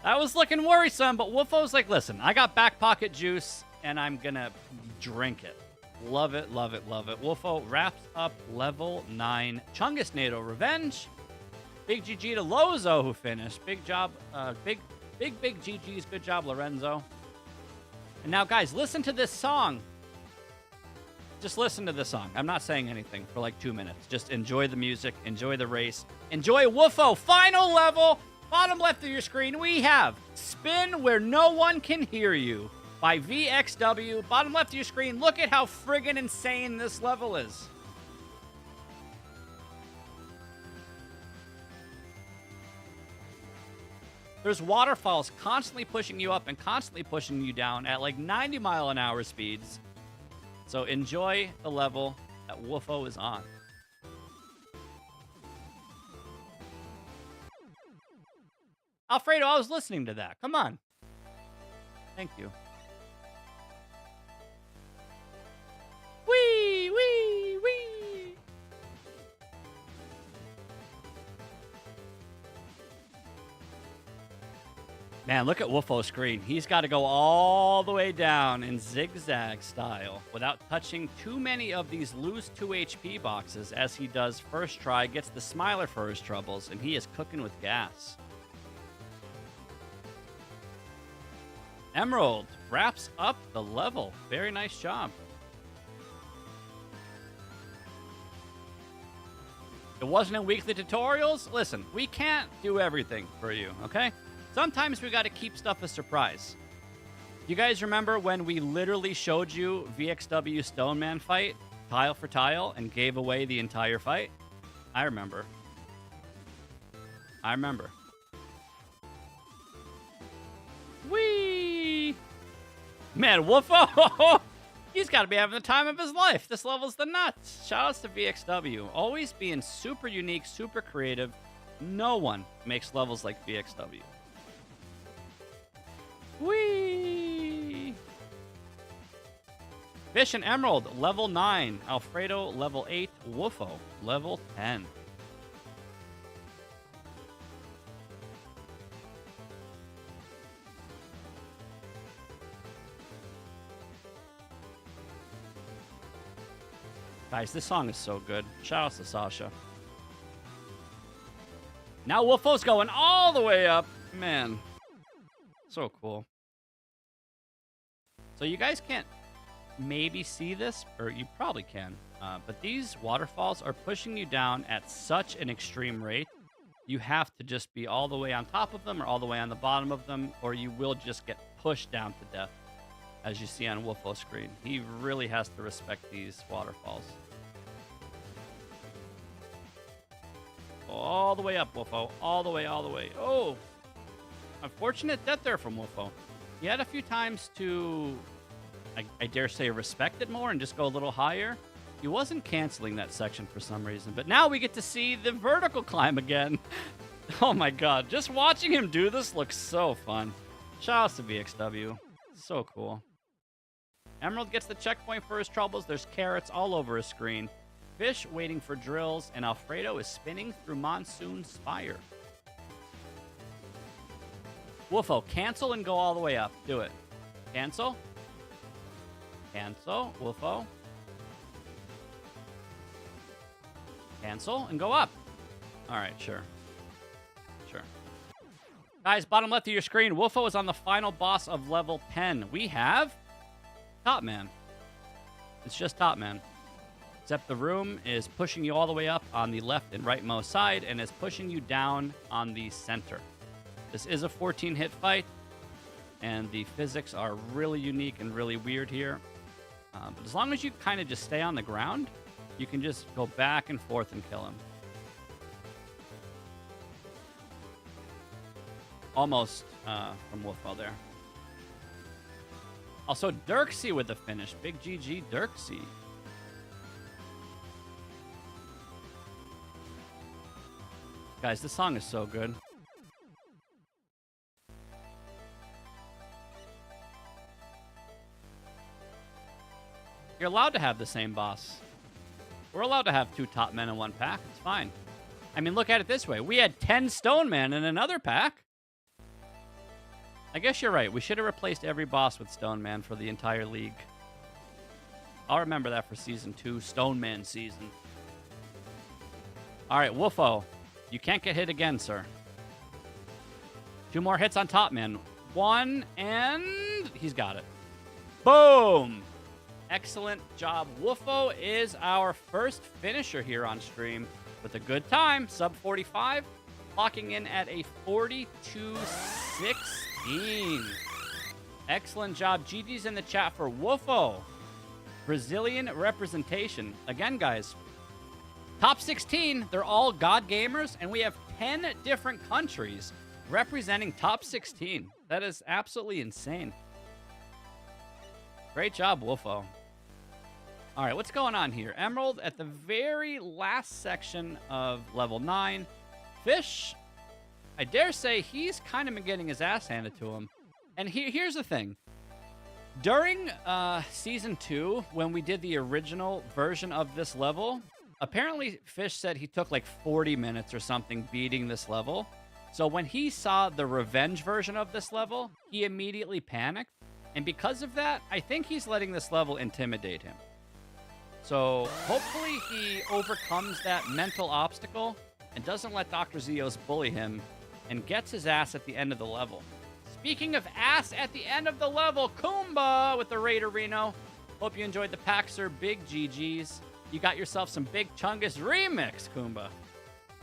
That was looking worrisome, but Wolfo's like, listen, I got back pocket juice, and I'm gonna drink it. Love it, love it, love it. Wolfo wraps up level 9. Chungus Nado Revenge. Big GG to Lozo, who finished. Big job. Big GG's. Good job, Lorenzo. And now, guys, listen to this song. Just listen to this song. I'm not saying anything for like 2 minutes. Just enjoy the music. Enjoy the race. Enjoy Woofo. Final level. Bottom left of your screen, we have Spin Where No One Can Hear You by VXW. Bottom left of your screen, look at how friggin' insane this level is. There's waterfalls constantly pushing you up and constantly pushing you down at like 90-mile-an-hour speeds. So enjoy the level that Woofo is on. Alfredo, I was listening to that. Come on. Thank you. Wee, wee, wee. Man, look at Wolfo's screen. He's got to go all the way down in zigzag style without touching too many of these lose 2 HP boxes as he does first try, gets the smiler for his troubles, and he is cooking with gas. Emerald wraps up the level. Very nice job. It wasn't in weekly tutorials. Listen, we can't do everything for you, okay? Sometimes we got to keep stuff a surprise. You guys remember when we literally showed you VXW Stoneman fight, tile for tile, and gave away the entire fight? I remember. I remember. Whee! Man, Woofo! He's got to be having the time of his life. This level's the nuts. Shoutouts to VXW. Always being super unique, super creative. No one makes levels like VXW. Whee! Fish and Emerald, level 9. Alfredo, level 8. Woofo, level 10. Guys, this song is so good. Shout out to Sasha. Now Wolfo's going all the way up. Man. So cool. So you guys can't maybe see this, or you probably can, but these waterfalls are pushing you down at such an extreme rate. You have to just be all the way on top of them or all the way on the bottom of them, or you will just get pushed down to death, as you see on Wolfo's screen. He really has to respect these waterfalls. All the way up, Wolfo. All the way, all the way. Oh! Unfortunate death there from Wolfo. He had a few times to, I dare say, respect it more and just go a little higher. He wasn't canceling that section for some reason, but now we get to see the vertical climb again. Oh my god, just watching him do this looks so fun. Shoutouts to VXW. So cool. Emerald gets the checkpoint for his troubles. There's carrots all over his screen. Fish waiting for drills, and Alfredo is spinning through Monsoon Spire. Woofo, cancel and go all the way up. Do it. Cancel. Cancel. Woofo. Cancel and go up. All right, sure. Sure. Guys, bottom left of your screen, Wolfo is on the final boss of level 10. We have Top Man. It's just Top Man. Except the room is pushing you all the way up on the left and rightmost side and is pushing you down on the center. This is a 14-hit fight, and the physics are really unique and really weird here. But as long as you kind of just stay on the ground, you can just go back and forth and kill him. Almost from Wolfo there. Also, Dirksy with the finish. Big GG, Dirksy. Guys, this song is so good. You're allowed to have the same boss. We're allowed to have 2 top men in one pack. It's fine. I mean, look at it this way. We had 10 stone men in another pack. I guess you're right. We should have replaced every boss with stone man for the entire league. I'll remember that for season 2, stone man season. All right, Wolfo. You can't get hit again, sir. 2 more hits on top man. 1, and he's got it. Boom! Excellent job. Wolfo is our first finisher here on stream with a good time. Sub 45, clocking in at a 42.16. Excellent job. GG's in the chat for Wolfo. Brazilian representation. Again, guys, top 16, they're all God gamers, and we have 10 different countries representing top 16. That is absolutely insane. Great job, Wolfo. All right, what's going on here? Emerald at the very last section of level 9. Fish, I dare say he's kind of been getting his ass handed to him. And here's the thing. During Season 2, when we did the original version of this level, apparently Fish said he took like 40 minutes or something beating this level. So when he saw the revenge version of this level, he immediately panicked. And because of that, I think he's letting this level intimidate him. So hopefully he overcomes that mental obstacle and doesn't let Dr. Zeos bully him and gets his ass at the end of the level. Speaking of ass at the end of the level, Kumba with the Raider Reno. Hope you enjoyed the pack, sir. Big GG's. You got yourself some Big Chungus remix, Kumba.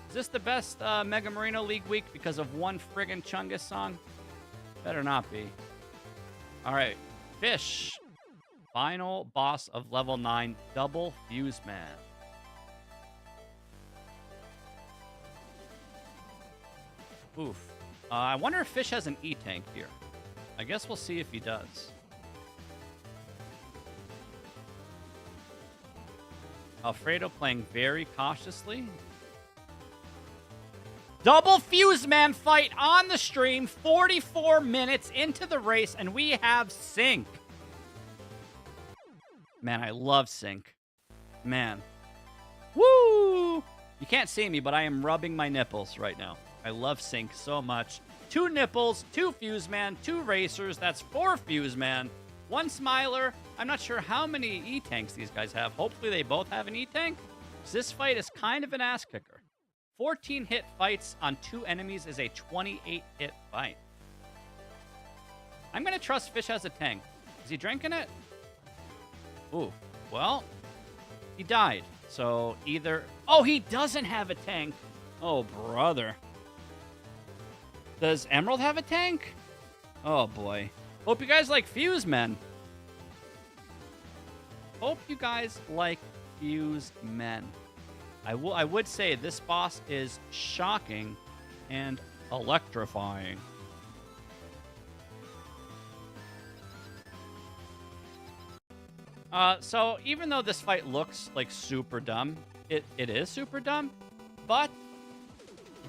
Is this the best Mega Marino League week because of one friggin' Chungus song? Better not be. All right, Fish. Final boss of level 9, Double Fuse Man. Oof. I wonder if Fish has an E-Tank here. I guess we'll see if he does. Alfredo playing very cautiously. Double Fuse Man fight on the stream, 44 minutes into the race, and we have Sync. Man, I love Sync. Man. Woo! You can't see me, but I am rubbing my nipples right now. I love Sync so much. 2 nipples, 2 Fuse Man, 2 racers. That's 4 Fuse Man. 1 Smiler. I'm not sure how many E-Tanks these guys have. Hopefully they both have an E-Tank. This fight is kind of an ass kicker. 14 hit fights on 2 enemies is a 28 hit fight. I'm going to trust Fish has a tank. Is he drinking it? Ooh, well, he died. So either... Oh, he doesn't have a tank. Oh, brother. Does Emerald have a tank? Oh, boy. Hope you guys like Fuse Men. Hope you guys like Fuse Men. I would say this boss is shocking and electrifying. So even though this fight looks like super dumb, it is super dumb, but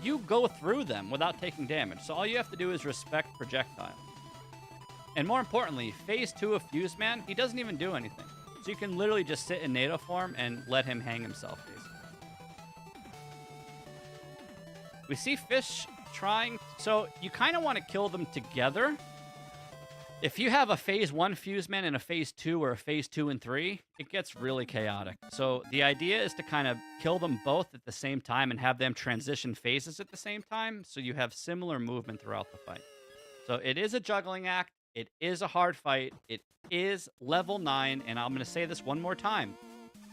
you go through them without taking damage. So all you have to do is respect projectile. And more importantly, phase 2 of Fuse Man, he doesn't even do anything. So you can literally just sit in Nado form and let him hang himself, basically. We see Fish trying... So you kind of want to kill them together. If you have a phase 1 Fuseman and a phase 2 or a phase 2 and 3, it gets really chaotic. So the idea is to kind of kill them both at the same time and have them transition phases at the same time so you have similar movement throughout the fight. So it is a juggling act. It is a hard fight. It is level 9, and I'm going to say this one more time.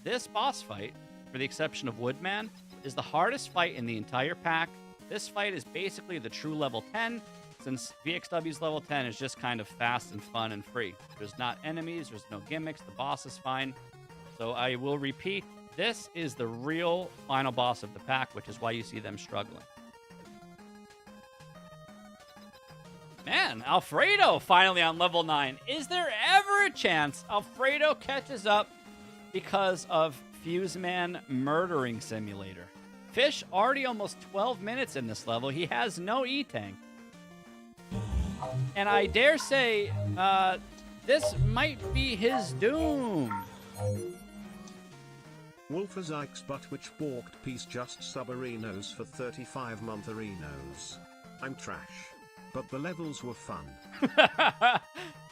This boss fight, for the exception of Woodman, is the hardest fight in the entire pack. This fight is basically the true level 10, since VXW's level 10 is just kind of fast and fun and free. There's not enemies, there's no gimmicks, the boss is fine. So I will repeat, this is the real final boss of the pack, which is why you see them struggling. Man, Alfredo finally on level 9. Is there ever a chance Alfredo catches up because of Fuseman Murdering Simulator? Fish already almost 12 minutes in this level. He has no E-Tank. And I dare say, this might be his doom. Wolfazikes but which balked piece just subarinos for 35 montherinos. I'm trash. But the levels were fun.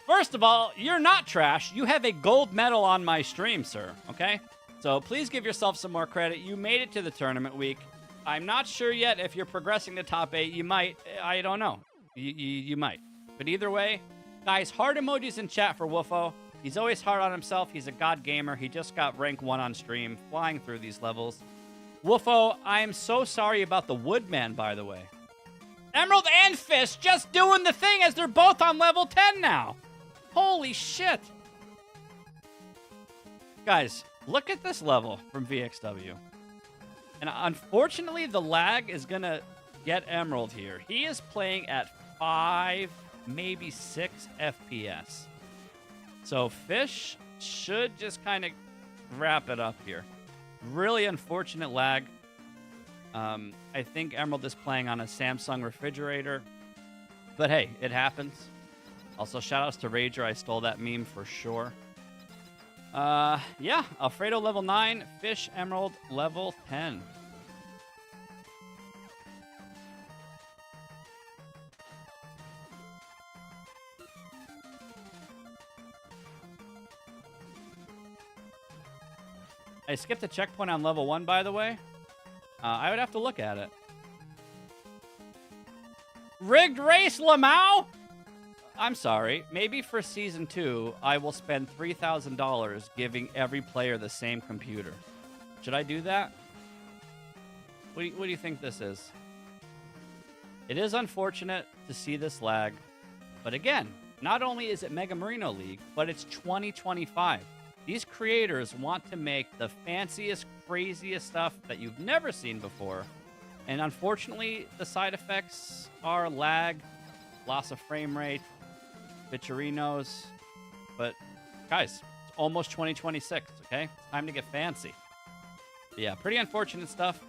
First of all, you're not trash. You have a gold medal on my stream, sir. Okay? So please give yourself some more credit. You made it to the tournament week. I'm not sure yet if you're progressing to top 8. You might. I don't know. You might. But either way, guys, heart emojis in chat for Woofo. He's always hard on himself. He's a god gamer. He just got rank 1 on stream, flying through these levels. Woofo, I am so sorry about the Woodman, by the way. Emerald and Fish just doing the thing as they're both on level 10 now. Holy shit. Guys, look at this level from VXW. And unfortunately, the lag is going to get Emerald here. He is playing at 5, maybe 6 FPS. So Fish should just kind of wrap it up here. Really unfortunate lag. I think Emerald is playing on a Samsung refrigerator. But hey, it happens. Also, shoutouts to Rager. I stole that meme for sure. Yeah, Alfredo level 9, Fish Emerald level 10. I skipped a checkpoint on level 1, by the way. I would have to look at it. Rigged race, Lamau? I'm sorry. Maybe for Season 2, I will spend $3,000 giving every player the same computer. Should I do that? What do you think this is? It is unfortunate to see this lag. But again, not only is it Mega Marino League, but it's 2025. These creators want to make the fanciest, craziest stuff that you've never seen before. And unfortunately, the side effects are lag, loss of frame rate, bitcherinos. But guys, it's almost 2026, okay? It's time to get fancy. But yeah, pretty unfortunate stuff.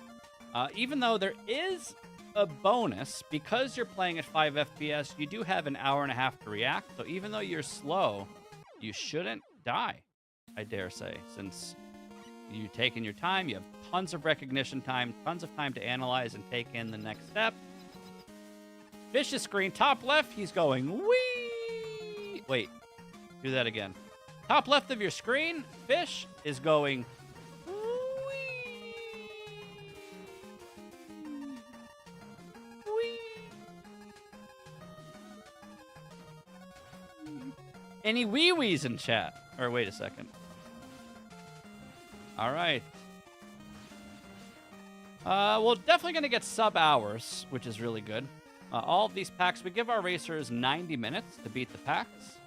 Even though there is a bonus, because you're playing at 5 FPS, you do have an hour and a half to react. So even though you're slow, you shouldn't die, I dare say, since you've taken your time, you have tons of recognition time, tons of time to analyze and take in the next step. Fish's screen, top left, he's going, wee. Wait, do that again. Top left of your screen, Fish is going, wee. Wee. Any wee-wees in chat? Or wait a second. All right. We're definitely going to get sub hours, which is really good. All of these packs, we give our racers 90 minutes to beat the packs.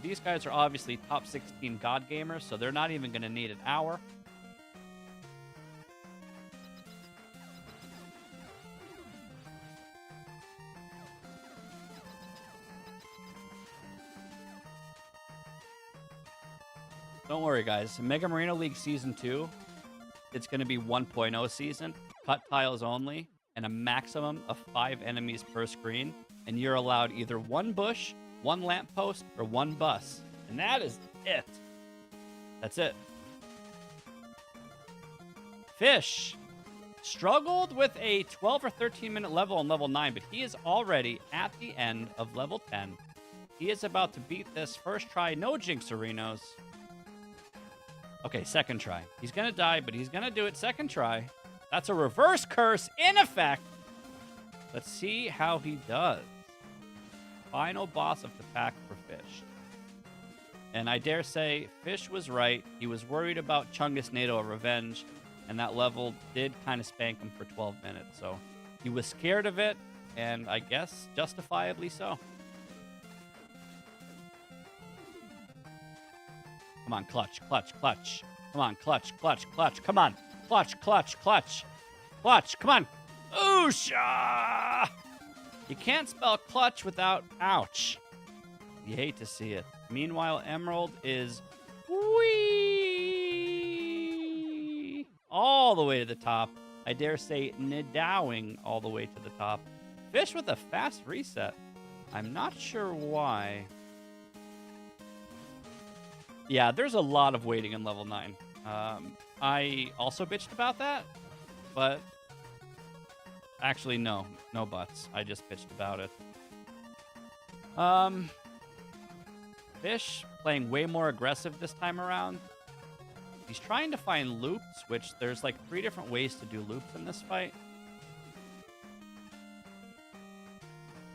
These guys are obviously top 16 God gamers, so they're not even going to need an hour. Don't worry, guys. Mega Marino League Season 2, it's going to be 1.0 season, cut tiles only, and a maximum of 5 enemies per screen. And you're allowed either 1 bush, 1 lamppost, or 1 bus. And that is it. That's it. Fish struggled with a 12 or 13 minute level on level 9, but he is already at the end of level 10. He is about to beat this first try. No Jinxerinos. Okay, second try. He's going to die, but he's going to do it second try. That's a reverse curse in effect. Let's see how he does. Final boss of the pack for Fish. And I dare say, Fish was right. He was worried about Chungus Nado Revenge, and that level did kind of spank him for 12 minutes. So he was scared of it, and I guess justifiably so. Come on, clutch, clutch, clutch. Come on, clutch, clutch, clutch. Come on, clutch, clutch, clutch. Clutch, come on. Oosha! You can't spell clutch without ouch. You hate to see it. Meanwhile, Emerald is whee all the way to the top. I dare say nidowing all the way to the top. Fish with a fast reset. I'm not sure why. Yeah, there's a lot of waiting in level 9. I also bitched about that, but actually, no buts. I just bitched about it. Fish playing way more aggressive this time around. He's trying to find loops, which there's like 3 different ways to do loops in this fight.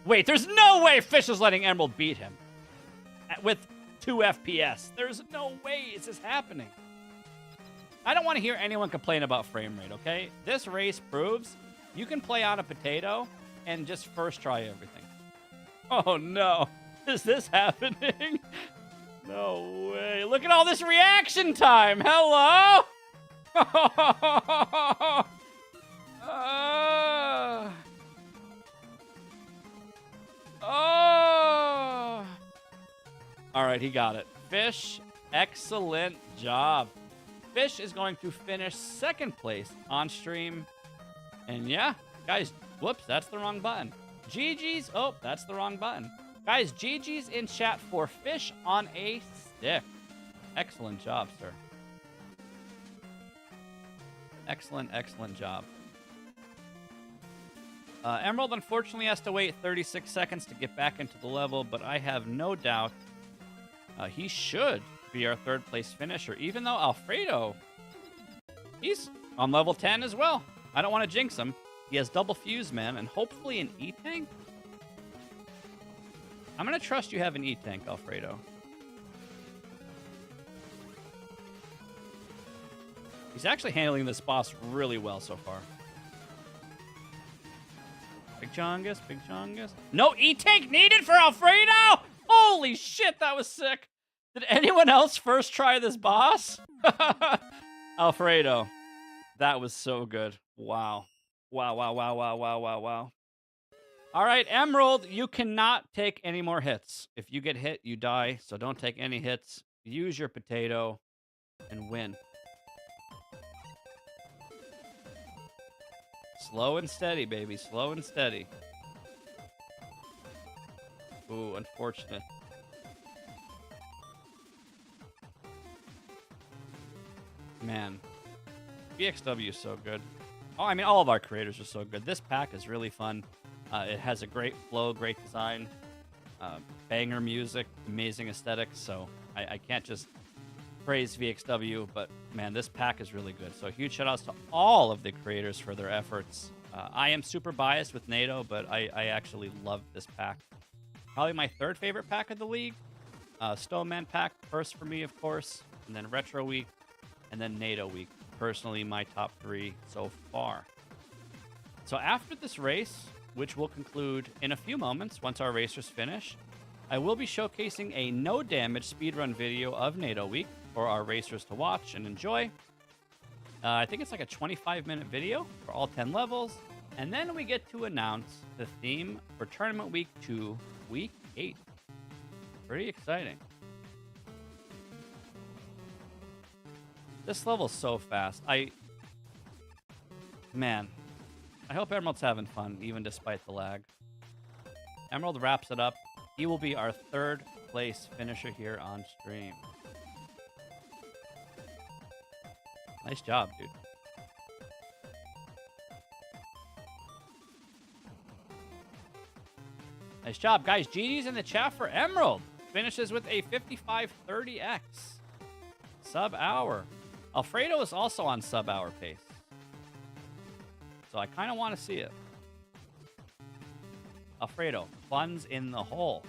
Wait, there's no way Fish is letting Emerald beat him with 2 FPS. There's no way this is happening. I don't want to hear anyone complain about frame rate, okay? This race proves you can play on a potato and just first try everything. Oh, no. Is this happening? No way. Look at all this reaction time. Hello? All right, he got it. Fish, excellent job. Fish is going to finish second place on stream. And yeah, guys, whoops, that's the wrong button. GG's, oh, that's the wrong button. Guys, GG's in chat for Fish on a stick. Excellent job, sir. Excellent, excellent job. Emerald, unfortunately, has to wait 36 seconds to get back into the level, but I have no doubt he should be our third place finisher, even though Alfredo, he's on level 10 as well. I don't want to jinx him. He has double fuse, man, and hopefully an E-Tank. I'm going to trust you have an E-Tank, Alfredo. He's actually handling this boss really well so far. Big Chungus, Big Chungus. No E-Tank needed for Alfredo! Holy shit, that was sick. Did anyone else first try this boss? Alfredo. That was so good. Wow. Wow, wow, wow, wow, wow, wow, wow. All right, Emerald, you cannot take any more hits. If you get hit, you die, so don't take any hits. Use your potato and win. Slow and steady, baby. Slow and steady. Ooh, unfortunate. Man. VXW is so good. Oh, I mean, all of our creators are so good. This pack is really fun. It has a great flow, great design, banger music, amazing aesthetics. So I can't just praise VXW, but man, this pack is really good. So huge shout outs to all of the creators for their efforts. I am super biased with Nado, but I actually love this pack. Probably my third favorite pack of the league. Stoneman pack first for me, of course, and then Retro Week, and then Nado Week. Personally, my top 3 so far. So after this race, which will conclude in a few moments once our racers finish, I will be showcasing a no damage speedrun video of Nado Week for our racers to watch and enjoy. I think it's like a 25-minute video for all 10 levels. And then we get to announce the theme for Tournament Week 2, Week 8. Pretty exciting. This level's so fast. Man, I hope Emerald's having fun, even despite the lag. Emerald wraps it up. He will be our third place finisher here on stream. Nice job, dude. Nice job, guys. GD's in the chat for Emerald. Finishes with a 55-30X. Sub-hour. Alfredo is also on sub-hour pace. So I kind of want to see it. Alfredo, funds in the hole.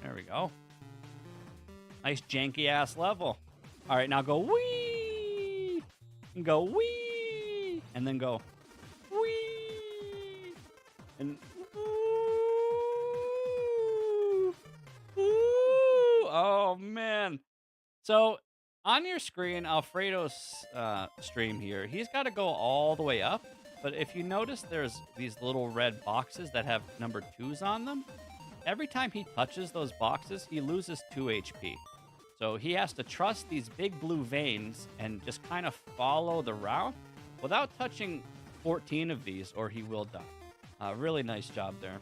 There we go. Nice janky-ass level. All right, now go wee! And go wee! And then go wee! And ooh! Ooh! Oh, man. So, on your screen, Alfredo's stream here, he's got to go all the way up. But if you notice, there's these little red boxes that have number 2s on them. Every time he touches those boxes, he loses 2 HP. So he has to trust these big blue veins and just kind of follow the route without touching 14 of these, or he will die. Really nice job there.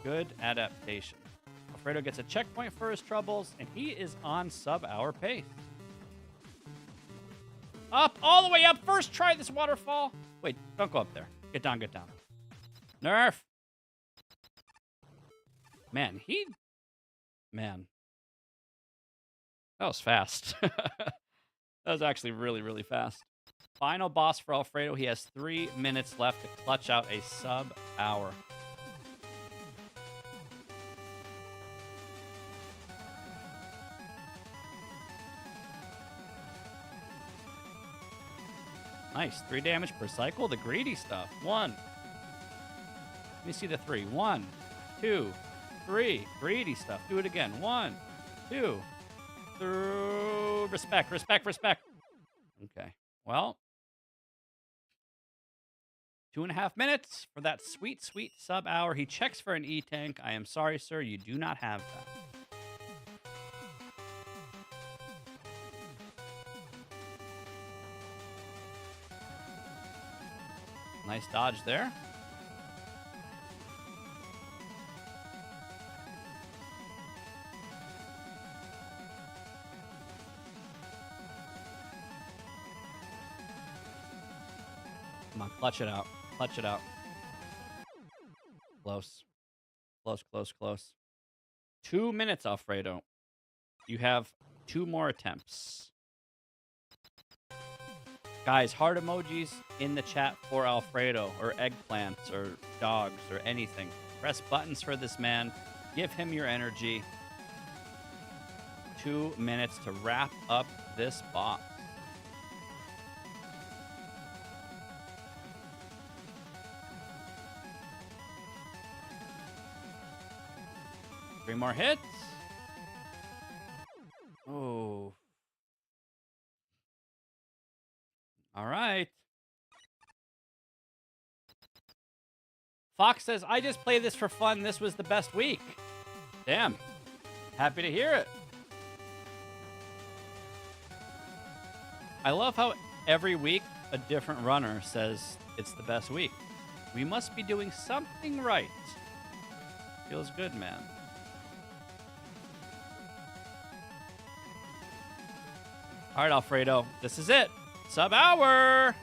Good adaptation. Alfredo gets a checkpoint for his troubles, and he is on sub-hour pace. Up, all the way up. First try this waterfall. Wait, don't go up there. Get down, get down. Nerf. Man. That was fast. That was actually really, really fast. Final boss for Alfredo. He has 3 minutes left to clutch out a sub-hour. Nice. 3 damage per cycle. The greedy stuff. 1. Let me see the 3. 1, 2, 3. Greedy stuff. Do it again. 1, 2, 3. Respect, respect, respect. Okay. Well, 2.5 minutes for that sweet, sweet sub-hour. He checks for an E-tank. I am sorry, sir. You do not have that. Nice dodge there. Come on, clutch it out. Clutch it out. Close. Close, close, close. 2 minutes, Alfredo. You have 2 more attempts. Guys, heart emojis in the chat for Alfredo, or eggplants, or dogs, or anything. Press buttons for this man. Give him your energy. 2 minutes to wrap up this boss. Three more hits. Oh. All right. Fox says, I just play this for fun. This was the best week. Damn. Happy to hear it. I love how every week a different runner says it's the best week. We must be doing something right. Feels good, man. All right, Alfredo. This is it. Sub-hour.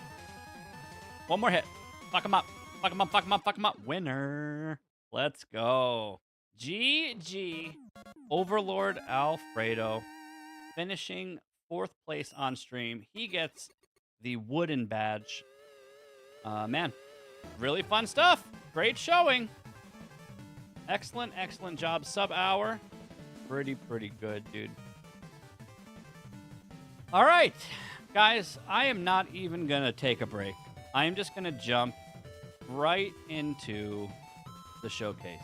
1 more hit. Fuck him up. Fuck him up, fuck him up, fuck him up. Winner. Let's go. GG. Overlord Alfredo. Finishing 4th place on stream. He gets the wooden badge. Man, really fun stuff. Great showing. Excellent, excellent job. Sub-hour. Pretty good, dude. All right. Guys, I am not even going to take a break. I am just going to jump right into the showcase.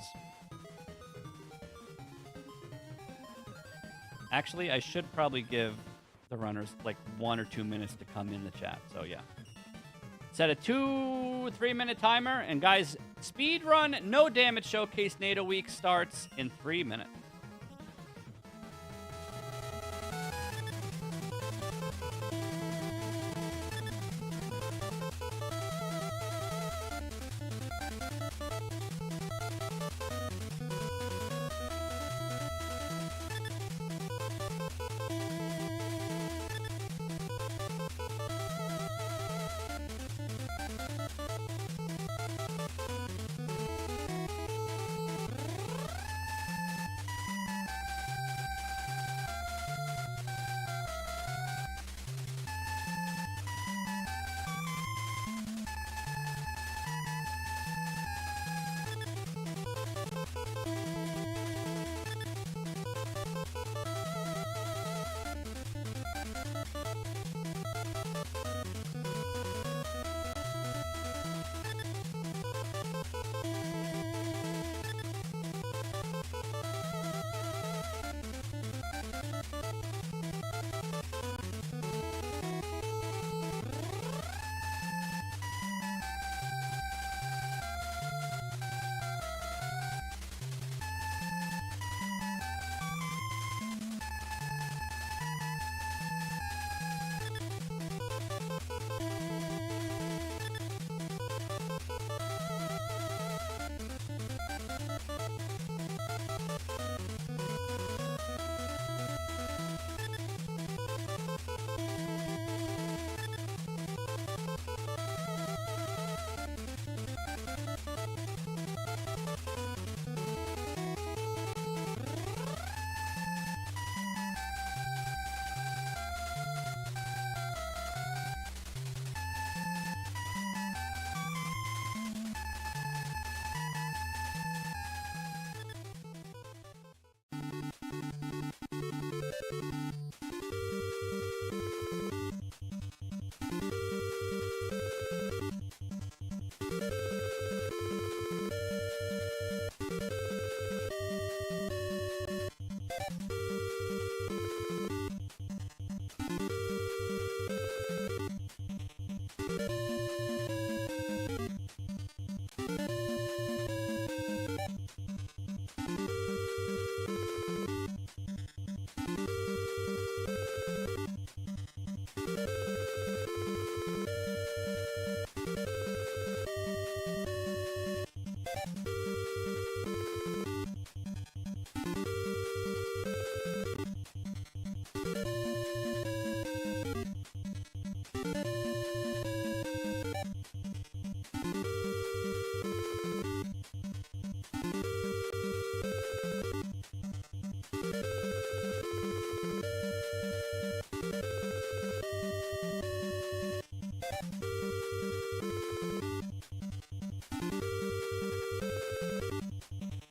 Actually, I should probably give the runners like 1 or 2 minutes to come in the chat. So, yeah. Set a 2-3 minute timer. And, guys, speed run, no damage showcase Nado week starts in 3 minutes.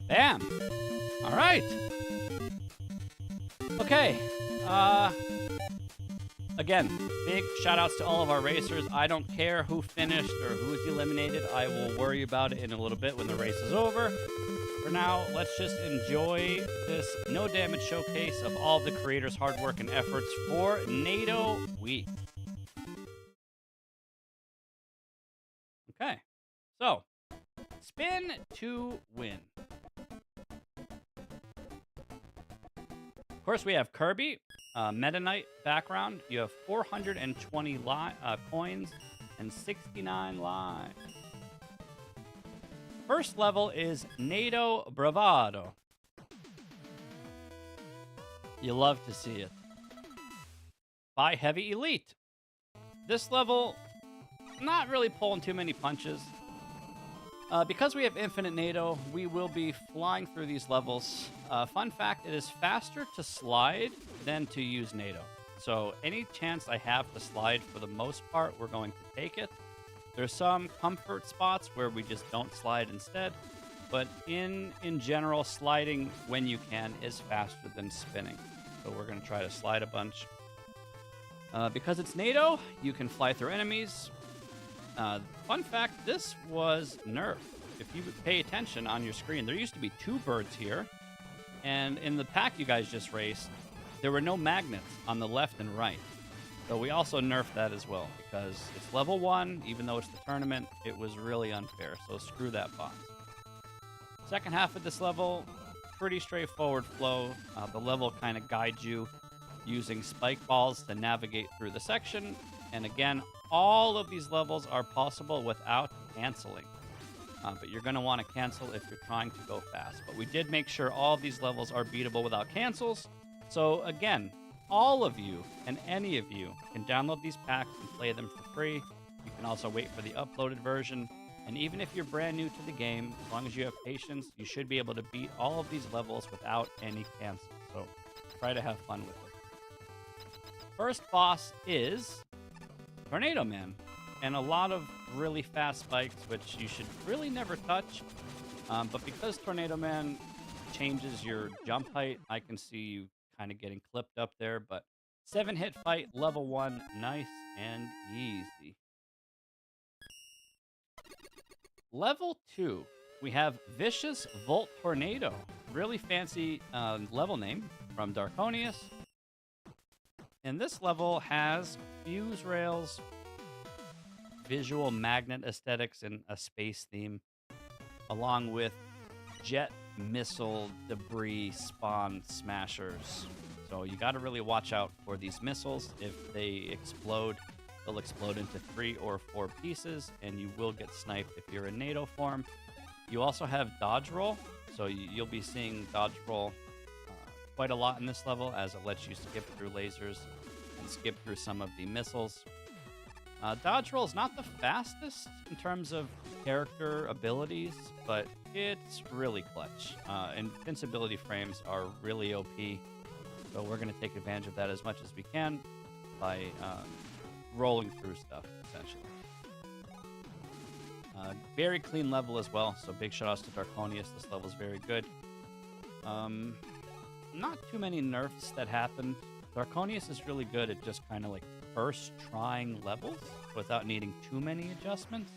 Bam. All right. Okay. Again, big shout outs to all of our racers. I don't care who finished or who's eliminated. I will worry about it in a little bit when the race is over. For now, let's just enjoy this no damage showcase of all the creators' hard work and efforts for Nado Week. Okay, so spin to win. Of course, we have Kirby, Meta Knight background. You have 420 coins and 69 lives. First level is Nado Bravado. You love to see it. By Heavy Elite. This level, not really pulling too many punches. Because we have Infinite Nado, we will be flying through these levels. Fun fact, it is faster to slide than to use Nado. So any chance I have to slide, for the most part, we're going to take it. There's some comfort spots where we just don't slide instead. But in general, sliding when you can is faster than spinning. So we're going to try to slide a bunch. Because it's Nado, you can fly through enemies. Fun fact, this was nerfed. If you pay attention on your screen, there used to be 2 birds here. And in the pack you guys just raced, there were no magnets on the left and right. So we also nerfed that as well, because it's level 1, even though it's the tournament, it was really unfair. So screw that box. Second half of this level, pretty straightforward flow. The level kind of guides you using spike balls to navigate through the section. And again, all of these levels are possible without canceling. But you're going to want to cancel if you're trying to go fast. But we did make sure all of these levels are beatable without cancels. So again, all of you and any of you can download these packs and play them for free. You can also wait for the uploaded version. And even if you're brand new to the game, as long as you have patience, you should be able to beat all of these levels without any cancels. So try to have fun with it. First boss is Tornado Man, and a lot of really fast spikes, which you should really never touch. But because Tornado Man changes your jump height, I can see you kind of getting clipped up there. But 7-hit fight, level 1, nice and easy. Level 2, we have Vicious Volt Tornado. Really fancy level name from Darkonius. And this level has fuse rails, visual magnet aesthetics, and a space theme, along with jet missile debris spawn smashers. So you got to really watch out for these missiles. If they explode, they'll explode into 3 or 4 pieces, and you will get sniped if you're in Nado form. You also have dodge roll, so you'll be seeing dodge roll quite a lot in this level, as it lets you skip through lasers and skip through some of the missiles. Dodge roll is not the fastest in terms of character abilities, but it's really clutch. Invincibility frames are really OP, so we're going to take advantage of that as much as we can by rolling through stuff, essentially. Very clean level as well, so big shout outs to Darkonius. This level is very good. Not too many nerfs that happen. Darkonius is really good at just kind of like first trying levels without needing too many adjustments.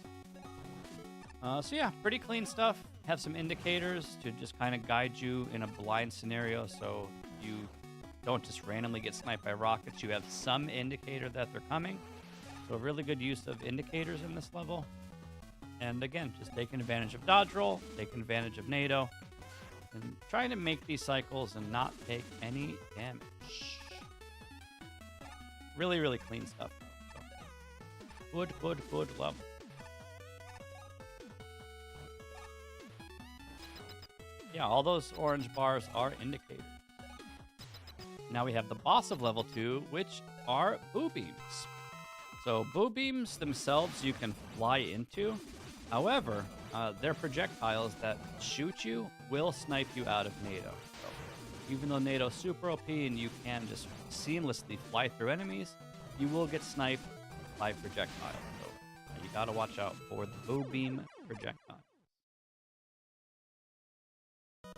So yeah, pretty clean stuff. Have some indicators to just kind of guide you in a blind scenario, so you don't just randomly get sniped by rockets. You have some indicator that they're coming. So really good use of indicators in this level. And again, just taking advantage of dodge roll, taking advantage of Nado, and trying to make these cycles and not take any damage. Really, really clean stuff. So, good level. Yeah, all those orange bars are indicators. Now we have the boss of level 2, which are boo beams. So boo beams themselves you can fly into. However, they're projectiles that shoot you will snipe you out of Nado. So even though Nado's super OP and you can just seamlessly fly through enemies, you will get sniped by projectiles. So you gotta watch out for the boo beam projectile.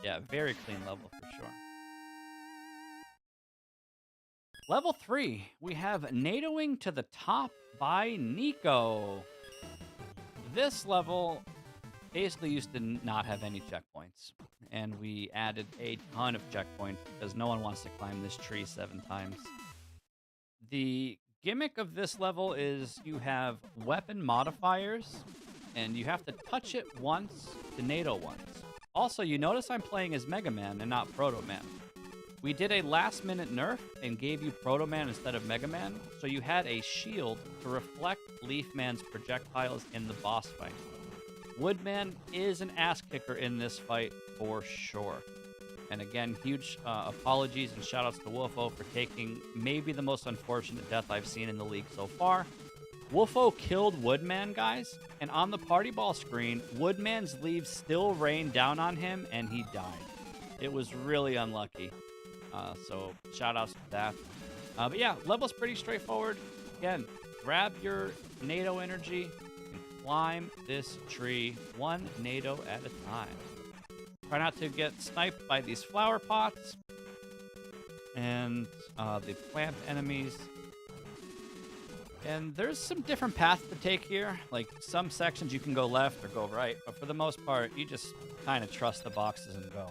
Yeah, very clean level for sure. Level 3, we have Nadoing to the Top by Nico. This level basically used to not have any checkpoints, and we added a ton of checkpoints because no one wants to climb this tree 7 times. The gimmick of this level is you have weapon modifiers, and you have to touch it once to Nado once. Also, you notice I'm playing as Mega Man and not Proto Man. We did a last-minute nerf and gave you Proto Man instead of Mega Man, so you had a shield to reflect Leaf Man's projectiles in the boss fight. Woodman is an ass kicker in this fight for sure. And again, huge apologies and shoutouts to Wolfo for taking maybe the most unfortunate death I've seen in the league so far. Wolfo killed Woodman, guys, and on the party ball screen, Woodman's leaves still rained down on him, and he died. It was really unlucky. So shoutouts to that. But yeah, level's pretty straightforward. Again, grab your Nado energy and climb this tree one Nado at a time. Try not to get sniped by these flower pots and the plant enemies. And there's some different paths to take here. Like some sections you can go left or go right, but for the most part, you just kind of trust the boxes and go.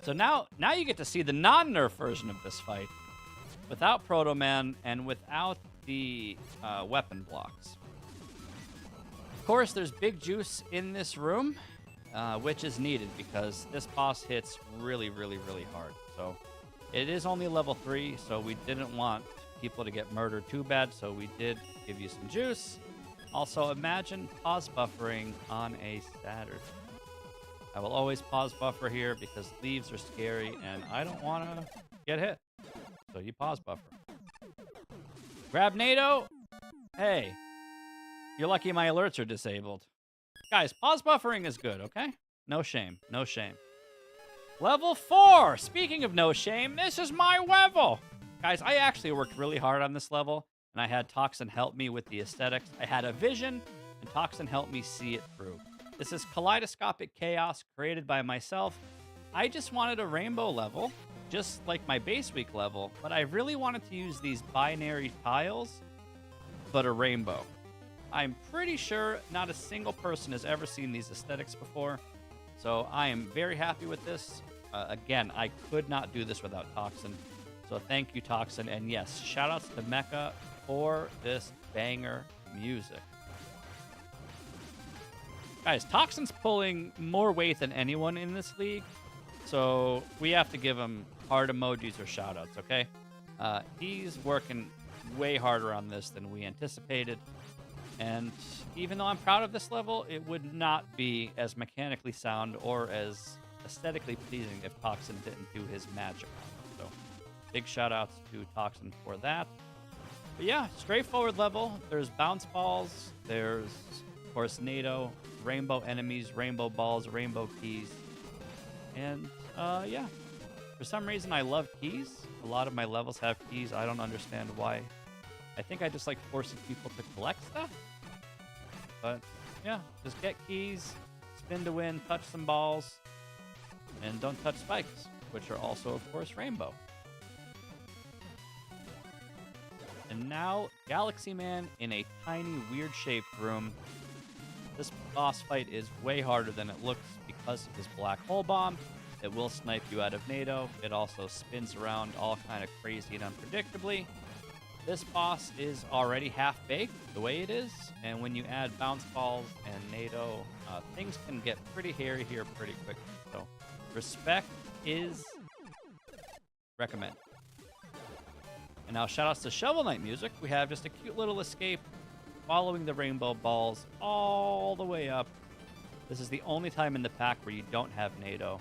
So now you get to see the non-nerf version of this fight, without Proto Man and without the weapon blocks. Of course, there's big juice in this room, which is needed because this boss hits really, really, really hard. So it is only level 3, so we didn't want people to get murdered too bad, so we did give you some juice. Also, imagine pause buffering on a Saturday. I will always pause buffer here because leaves are scary and I don't want to get hit. So you pause buffer. Grab Nado. Hey, you're lucky my alerts are disabled. Guys, pause buffering is good, okay? No shame, no shame. Level 4. Speaking of no shame, this is my level. Guys, I actually worked really hard on this level and I had Toxin help me with the aesthetics. I had a vision and Toxin helped me see it through. This is kaleidoscopic chaos created by myself. I just wanted a rainbow level, just like my base week level, but I really wanted to use these binary tiles, but a rainbow. I'm pretty sure not a single person has ever seen these aesthetics before, so I am very happy with this. Again, I could not do this without Toxin, so thank you, Toxin. And yes, shoutouts to Mecha for this banger music. Guys, Toxin's pulling more weight than anyone in this league, so we have to give him heart emojis or shoutouts, okay? He's working way harder on this than we anticipated, and even though I'm proud of this level, it would not be as mechanically sound or as aesthetically pleasing if Toxin didn't do his magic. So, big shoutouts to Toxin for that. But yeah, straightforward level. There's bounce balls, there's, of course, Nado, rainbow enemies, rainbow balls, rainbow keys. And, yeah. For some reason, I love keys. A lot of my levels have keys. I don't understand why. I think I just like forcing people to collect stuff. But, yeah, just get keys, spin to win, touch some balls, and don't touch spikes, which are also, of course, rainbow. And now, Galaxy Man in a tiny, weird-shaped room. This boss fight is way harder than it looks because of this black hole bomb. It will snipe you out of Nado. It also spins around all kind of crazy and unpredictably. This boss is already half-baked the way it is, and when you add bounce balls and Nado, things can get pretty hairy here pretty quickly. So, respect is recommended. And now, shoutouts to Shovel Knight music. We have just a cute little escape following the rainbow balls all the way up. This is the only time in the pack where you don't have Nado.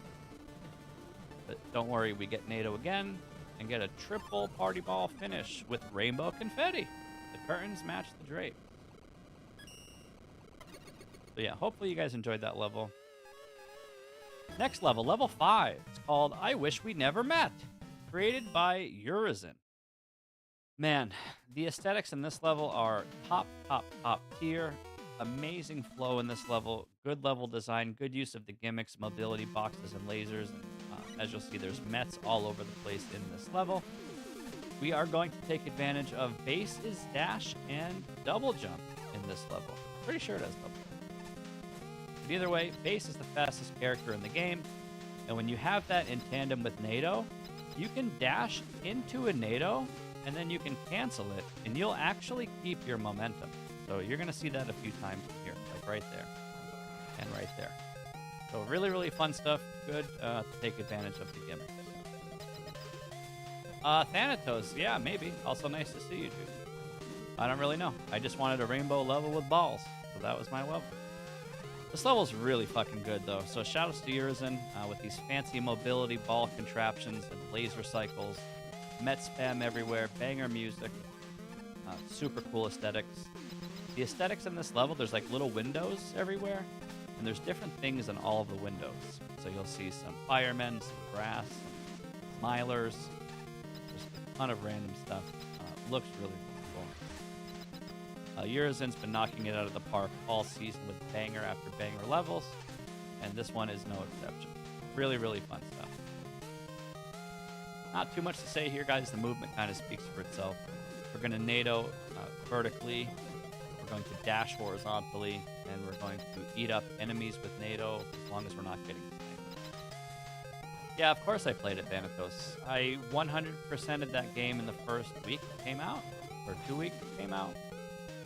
But don't worry, we get Nado again and get a triple party ball finish with rainbow confetti. The curtains match the drape. So yeah, hopefully you guys enjoyed that level. Next level, level 5. It's called I Wish We Never Met, created by Urizen. Man, the aesthetics in this level are top tier. Amazing flow in this level. Good level design. Good use of the gimmicks, mobility boxes, and lasers. And, As you'll see, there's Mets all over the place in this level. We are going to take advantage of bases, dash, and double jump in this level. Pretty sure it has double jump. But either way, Base is the fastest character in the game. And when you have that in tandem with Nado, you can dash into a Nado, and then you can cancel it, and you'll actually keep your momentum. So you're going to see that a few times here, like right there and right there. So really, really fun stuff. Good to take advantage of the gimmick. Thanatos, yeah, maybe. Also nice to see you, dude. I don't really know. I just wanted a rainbow level with balls, so that was my level. This level's really fucking good, though. So shoutouts to Urizen with these fancy mobility ball contraptions and laser cycles. Met spam everywhere, banger music, super cool aesthetics. The aesthetics in this level, there's like little windows everywhere, and there's different things in all of the windows. So you'll see some firemen, some grass, some milers. There's a ton of random stuff. Looks really cool. Urizen's been knocking it out of the park all season with banger after banger levels, and this one is no exception. Really, really fun stuff. Not too much to say here, guys. The movement kind of speaks for itself. We're going to Nado vertically. We're going to dash horizontally, and we're going to eat up enemies with Nado as long as we're not getting sniped. Yeah, of course I played at Thanatos. I 100%ed that game in the first week it came out, or 2 weeks it came out,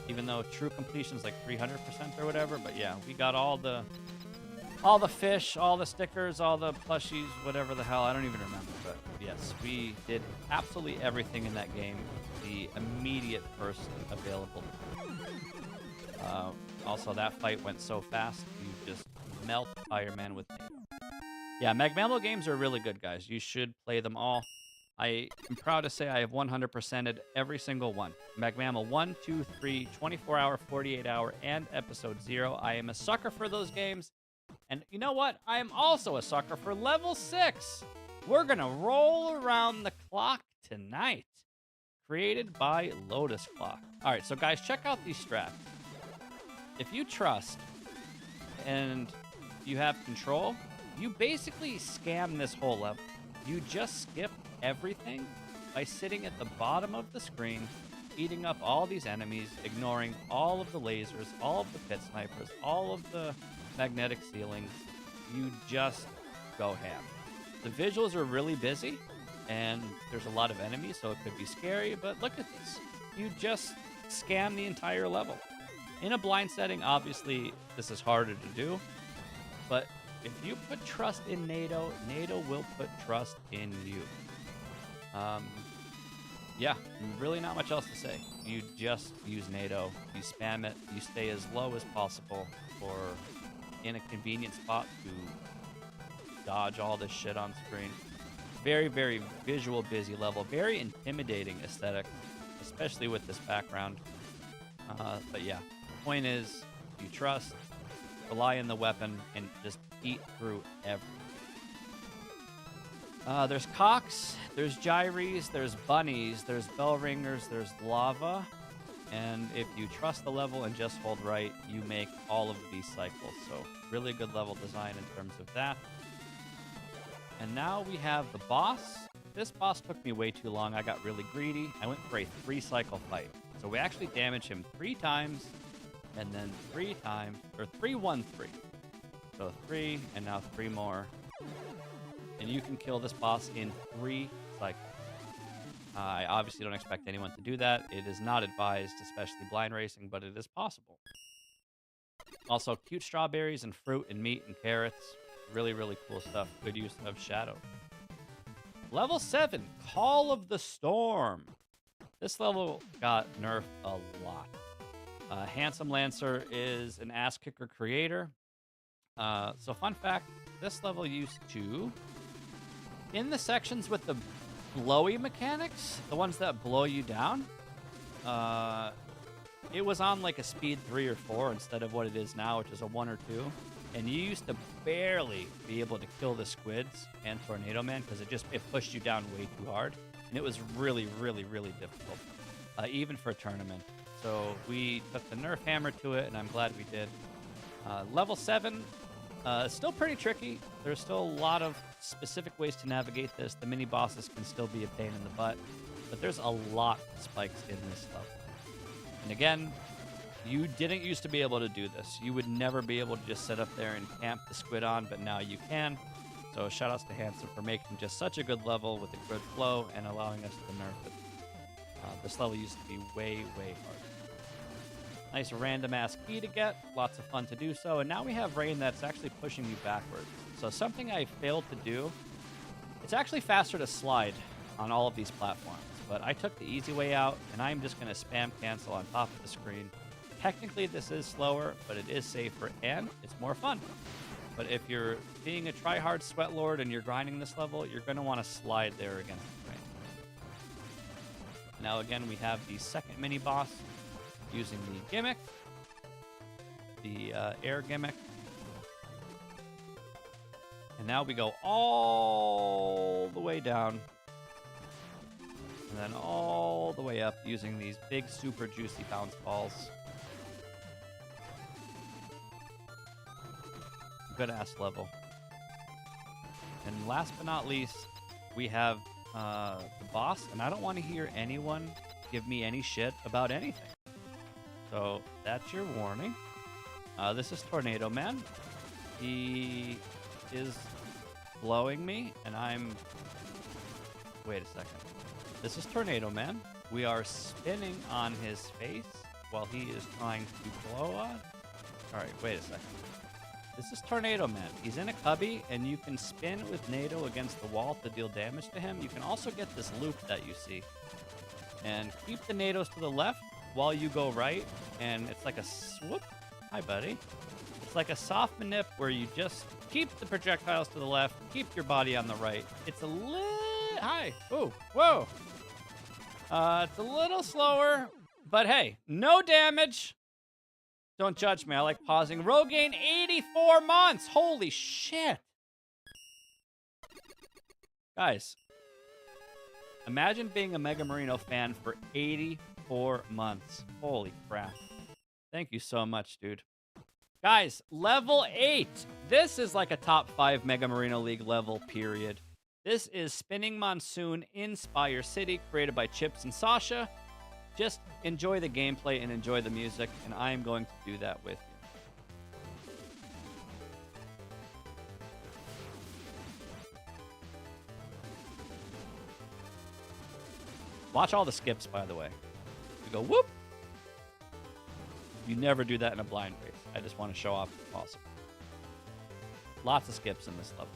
even though true completion's like 300% or whatever. But yeah, we got all the fish, all the stickers, all the plushies, whatever the hell. I don't even remember. But yes, we did absolutely everything in that game. The immediate first available. Also, that fight went so fast, you just melt Fireman with Nado. Yeah, Magmamo games are really good, guys. You should play them all. I am proud to say I have 100%ed every single one. Magmamo 1, 2, 3, 24-hour, 48-hour, and Episode 0. I am a sucker for those games. And you know what? I am also a sucker for Level 6. We're going to roll around the clock tonight. Created by Lotus Clock. All right, so guys, check out these strats. If you trust and you have control, you basically scam this whole level. You just skip everything by sitting at the bottom of the screen, eating up all these enemies, ignoring all of the lasers, all of the pit snipers, all of the magnetic ceilings. You just go ham. The visuals are really busy, and there's a lot of enemies, so it could be scary, but look at this. You just scam the entire level. In a blind setting, obviously, this is harder to do, but if you put trust in Nado, Nado will put trust in you. Yeah, really not much else to say. You just use Nado, you spam it, you stay as low as possible, or in a convenient spot to dodge all this shit on screen. Very, very visual busy level, very intimidating aesthetic, especially with this background. But yeah, the point is, you trust, rely on the weapon, and just eat through everything. There's cocks, there's gyres, there's bunnies, there's bell ringers, there's lava. And if you trust the level and just hold right, you make all of these cycles. So really good level design in terms of that. And now we have the boss. This boss took me way too long. I got really greedy. I went for a 3-cycle fight. So we actually damaged him 3 times, and then 3 times, or 3, 1, 3. So 3, and now 3 more. And you can kill this boss in 3 cycles. I obviously don't expect anyone to do that. It is not advised, especially blind racing, but it is possible. Also, cute strawberries and fruit and meat and carrots. Really, really cool stuff. Good use of shadow. Level 7, Call of the Storm. This level got nerfed a lot. Handsome Lancer is an ass-kicker creator. So fun fact, this level used to, in the sections with the blowy mechanics, the ones that blow you down, it was on like a speed 3 or 4 instead of what it is now, which is a 1 or 2. And you used to barely be able to kill the squids and Tornado Man because it pushed you down way too hard. And it was really, really, really difficult, even for a tournament. So we took the nerf hammer to it, and I'm glad we did. Level 7, Still pretty tricky. There's still a lot of specific ways to navigate this. The mini bosses can still be a pain in the butt, but there's a lot of spikes in this level. And again, you didn't used to be able to do this. You would never be able to just sit up there and camp the squid on, but now you can. So shout outs to Hanson for making just such a good level with a good flow and allowing us to nerf it. This level used to be way, way harder. Nice random ass key to get, lots of fun to do so, and now we have rain that's actually pushing you backwards. So something I failed to do, it's actually faster to slide on all of these platforms, but I took the easy way out, and I'm just going to spam cancel on top of the screen. Technically this is slower, but it is safer, and it's more fun. But if you're being a try-hard sweat lord and you're grinding this level, you're going to want to slide there against the rain. Now again, we have the second mini boss, using the gimmick, the air gimmick. And now we go all the way down. And then all the way up using these big, super juicy bounce balls. Good ass level. And last but not least, we have the boss. And I don't want to hear anyone give me any shit about anything. So that's your warning. This is Tornado Man. He is blowing me, and I'm... Wait a second. This is Tornado Man. We are spinning on his face while he is trying to blow us. Alright, wait a second. This is Tornado Man. He's in a cubby, and you can spin with Nado against the wall to deal damage to him. You can also get this loop that you see. And keep the Nados to the left while you go right, and it's like a swoop. Hi, buddy. It's like a soft manip where you just keep the projectiles to the left, keep your body on the right. It's a little... Hi. Ooh. Whoa. It's a little slower, but hey, no damage. Don't judge me. I like pausing. Rogaine, 84 months. Holy shit. Guys, imagine being a Mega Marino fan for 84 months. Holy crap. Thank you so much, dude. Guys, level 8. This is like a top 5 Mega Marino League level, period. This is Spinning Monsoon in Spire City, created by Chips and Sasha. Just enjoy the gameplay and enjoy the music, and I am going to do that with you. Watch all the skips, by the way. You go, whoop! You never do that in a blind race. I just want to show off if possible. Lots of skips in this level.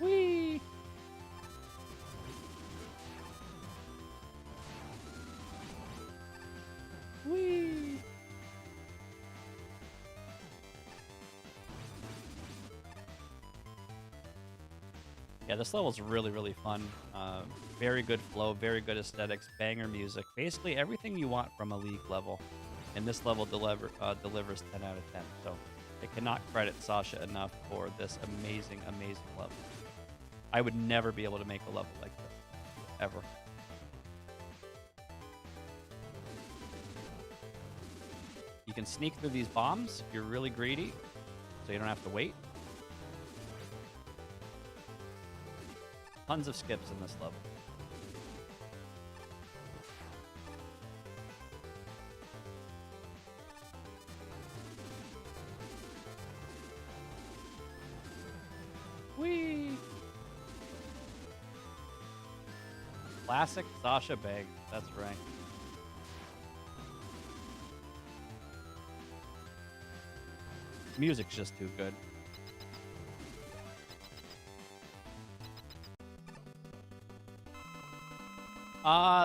Whee! Whee! Yeah, this level is really, really fun. Very good flow, very good aesthetics, banger music. Basically everything you want from a League level. And this level delivers 10 out of 10. So I cannot credit Sasha enough for this amazing, amazing level. I would never be able to make a level like this. Ever. You can sneak through these bombs if you're really greedy, so you don't have to wait. Tons of skips in this level. Whee! Classic Sasha Bang. That's right. Music's just too good.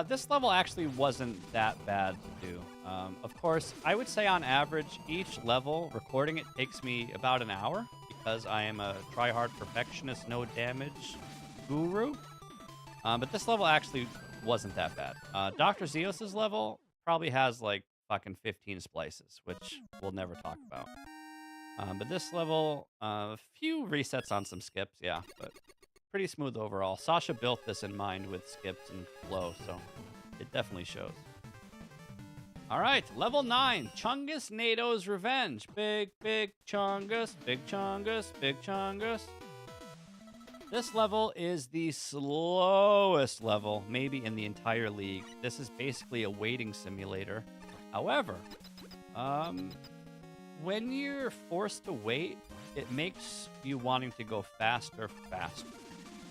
This level actually wasn't that bad to do. Of course, I would say on average, each level, recording it takes me about an hour because I am a try-hard perfectionist, no damage guru. But this level actually wasn't that bad. Dr. Zeos' level probably has like fucking 15 splices, which we'll never talk about. But this level, a few resets on some skips, yeah, but pretty smooth overall. Sasha built this in mind with skips and flow, so it definitely shows. All right, level 9, Chungus Nado's Revenge. Big Chungus, big Chungus, big Chungus. This level is the slowest level, maybe in the entire league. This is basically a waiting simulator. However, when you're forced to wait, it makes you wanting to go faster,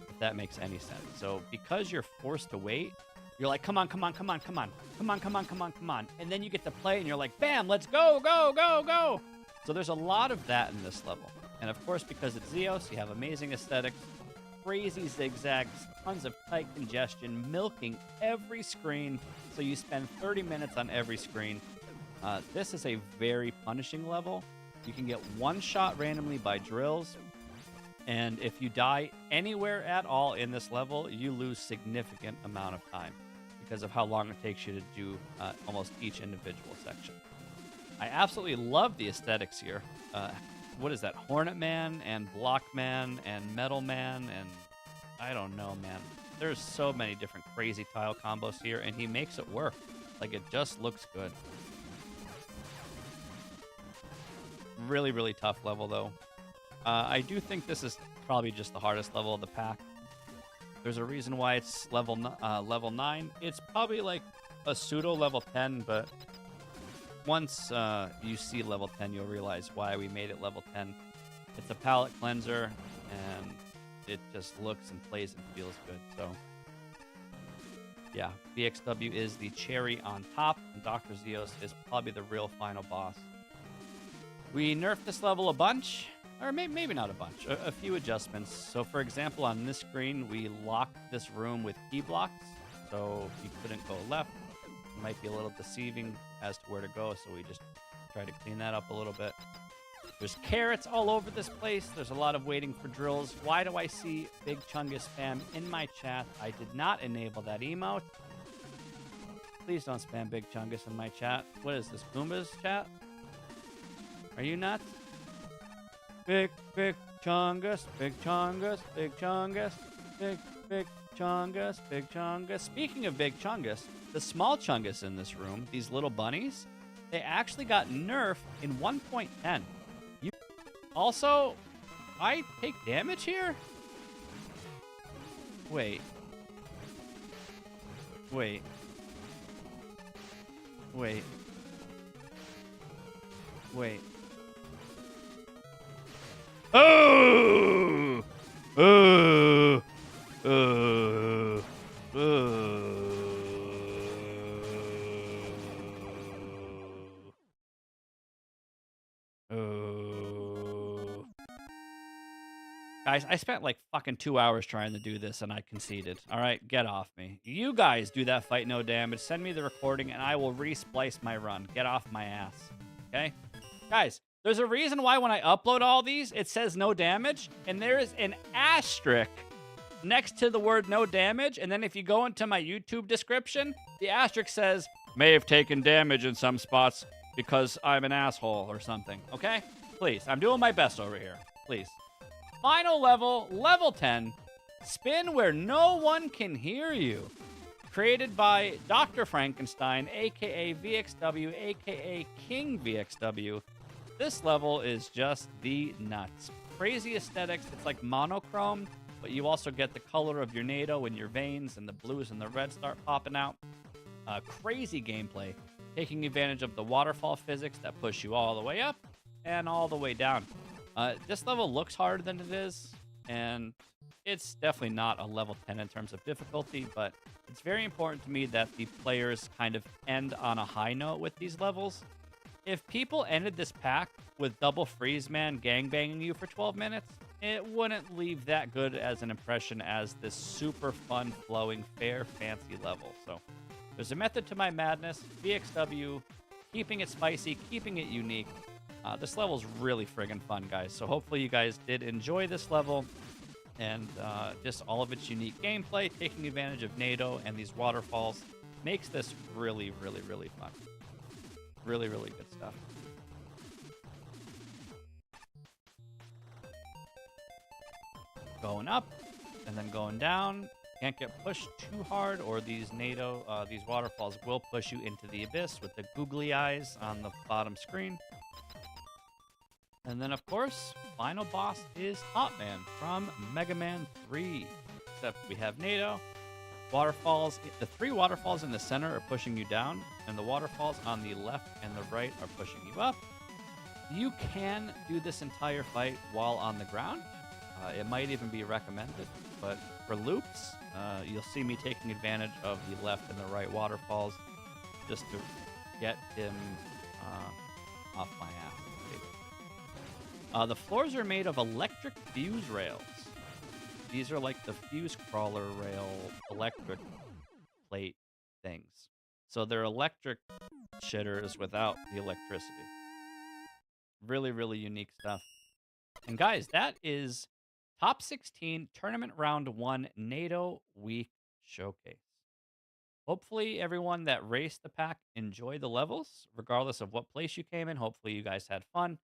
if that makes any sense. So because you're forced to wait, you're like, come on. And then you get to play and you're like, bam, let's go. So there's a lot of that in this level. And of course, because it's Zeus, you have amazing aesthetics, crazy zigzags, tons of tight congestion, milking every screen. So you spend 30 minutes on every screen. This is a very punishing level. You can get one shot randomly by drills. And if you die anywhere at all in this level, you lose significant amount of time because of how long it takes you to do almost each individual section. I absolutely love the aesthetics here. What is that? Hornet Man and Block Man and Metal Man and I don't know, man. There's so many different crazy tile combos here, and he makes it work. Like, it just looks good. Really, really tough level, though. I do think this is probably just the hardest level of the pack. There's a reason why it's level 9. It's probably like a pseudo level 10, but once you see level 10, you'll realize why we made it level 10. It's a palette cleanser, and it just looks and plays and feels good. So, yeah, VXW is the cherry on top, and Dr. Zeus is probably the real final boss. We nerfed this level a bunch. Or maybe not a bunch, a few adjustments. So, for example, on this screen, we locked this room with key blocks. So, you couldn't go left. It might be a little deceiving as to where to go, so we just tried to clean that up a little bit. There's carrots all over this place. There's a lot of waiting for drills. Why do I see Big Chungus spam in my chat? I did not enable that emote. Please don't spam Big Chungus in my chat. What is this, Goomba's chat? Are you nuts? Big Chungus, big Chungus, big Chungus, big Chungus, big Chungus. Speaking of Big Chungus, the small Chungus in this room, these little bunnies, they actually got nerfed in 1.10. Also, I take damage here? Wait. Oh! Guys, I spent like fucking 2 hours trying to do this and I conceded. All right, get off me. You guys do that fight no damage. Send me the recording and I will re-splice my run. Get off my ass. Okay? Guys, there's a reason why when I upload all these, it says no damage, and there is an asterisk next to the word no damage, and then if you go into my YouTube description, the asterisk says, may have taken damage in some spots because I'm an asshole or something, okay? Please, I'm doing my best over here. Please. Final level, level 10, spin where no one can hear you. Created by Dr. Frankenstein, a.k.a. VXW, a.k.a. King VXW. This level is just the nuts. Crazy aesthetics. It's like monochrome, but you also get the color of your Nado in your veins, and the blues and the reds start popping out. Crazy gameplay, taking advantage of the waterfall physics that push you all the way up and all the way down. This level looks harder than it is, and it's definitely not a level 10 in terms of difficulty, but it's very important to me that the players kind of end on a high note with these levels. If people ended this pack with double freeze man gangbanging you for 12 minutes, it wouldn't leave that good as an impression as this super fun, flowing, fair, fancy level. So there's a method to my madness. VXW, keeping it spicy, keeping it unique. This level's really friggin' fun, guys. So hopefully you guys did enjoy this level and just all of its unique gameplay, taking advantage of Nado and these waterfalls makes this really, really, really fun. Really, really good stuff. Going up, and then going down. Can't get pushed too hard, or these these waterfalls will push you into the abyss with the googly eyes on the bottom screen. And then, of course, final boss is Hot Man from Mega Man 3. Except we have Nado. Waterfalls, the 3 waterfalls in the center are pushing you down, and the waterfalls on the left and the right are pushing you up. You can do this entire fight while on the ground. It might even be recommended, but for loops, you'll see me taking advantage of the left and the right waterfalls just to get him off my ass. The floors are made of electric fuse rails. These are like the fuse crawler rail electric plate things. So they're electric shitters without the electricity. Really, really unique stuff. And guys, that is Top 16 Tournament Round 1 NATO Week Showcase. Hopefully everyone that raced the pack enjoyed the levels, regardless of what place you came in. Hopefully you guys had fun.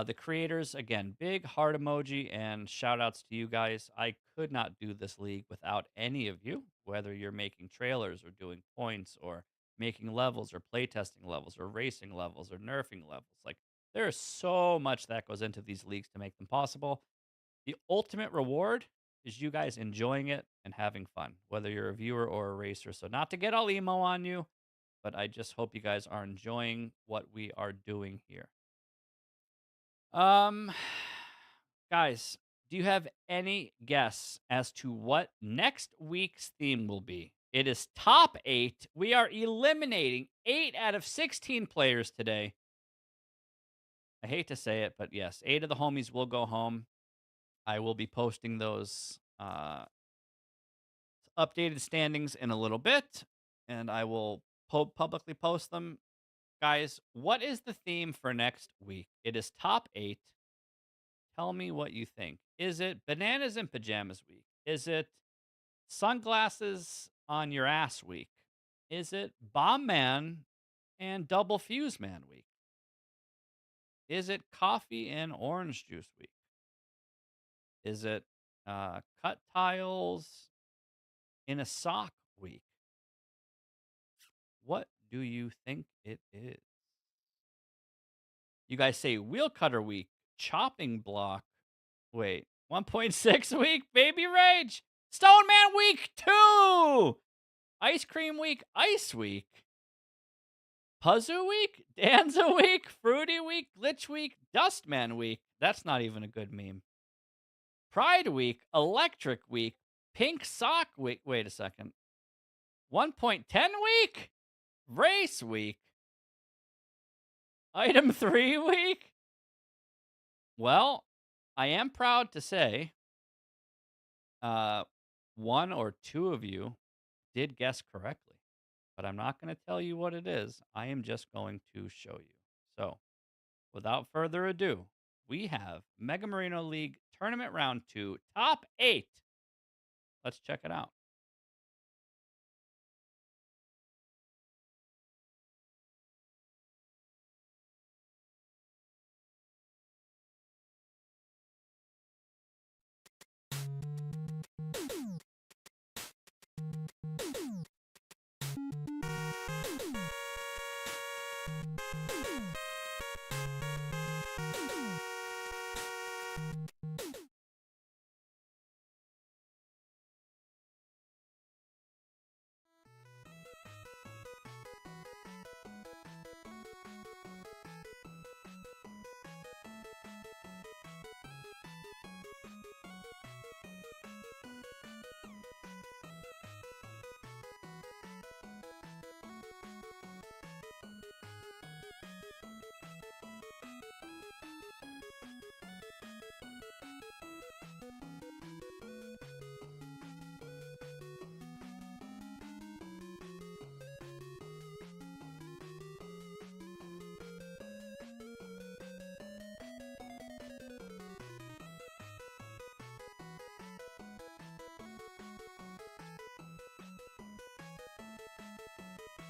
The creators, again, big heart emoji and shout outs to you guys. I could not do this league without any of you, whether you're making trailers or doing points or making levels or playtesting levels or racing levels or nerfing levels. Like, there is so much that goes into these leagues to make them possible. The ultimate reward is you guys enjoying it and having fun, whether you're a viewer or a racer. So not to get all emo on you, but I just hope you guys are enjoying what we are doing here. Guys, do you have any guess as to what next week's theme will be? It is top 8. We are eliminating 8 out of 16 players today. I hate to say it, but yes, 8 of the homies will go home. I will be posting those updated standings in a little bit, and I will publicly post them. Guys, what is the theme for next week? It is top 8. Tell me what you think. Is it bananas and pajamas week? Is it sunglasses on your ass week? Is it bomb man and double fuse man week? Is it coffee and orange juice week? Is it cut tiles in a sock week? What do you think it is? You guys say wheel cutter week, chopping block. Wait, 1.6 week, baby rage. Stone Man week 2. Ice cream week, ice week. Puzzle week, Danza week, fruity week, glitch week, Dustman week. That's not even a good meme. Pride week, electric week, pink sock week. Wait a second. 1.10 week, race week. Item 3 week. Well, I am proud to say one or two of you did guess correctly, but I'm not going to tell you what it is. I am just going to show you. So, without further ado, we have Mega Marino League Tournament Round 2, Top 8. Let's check it out.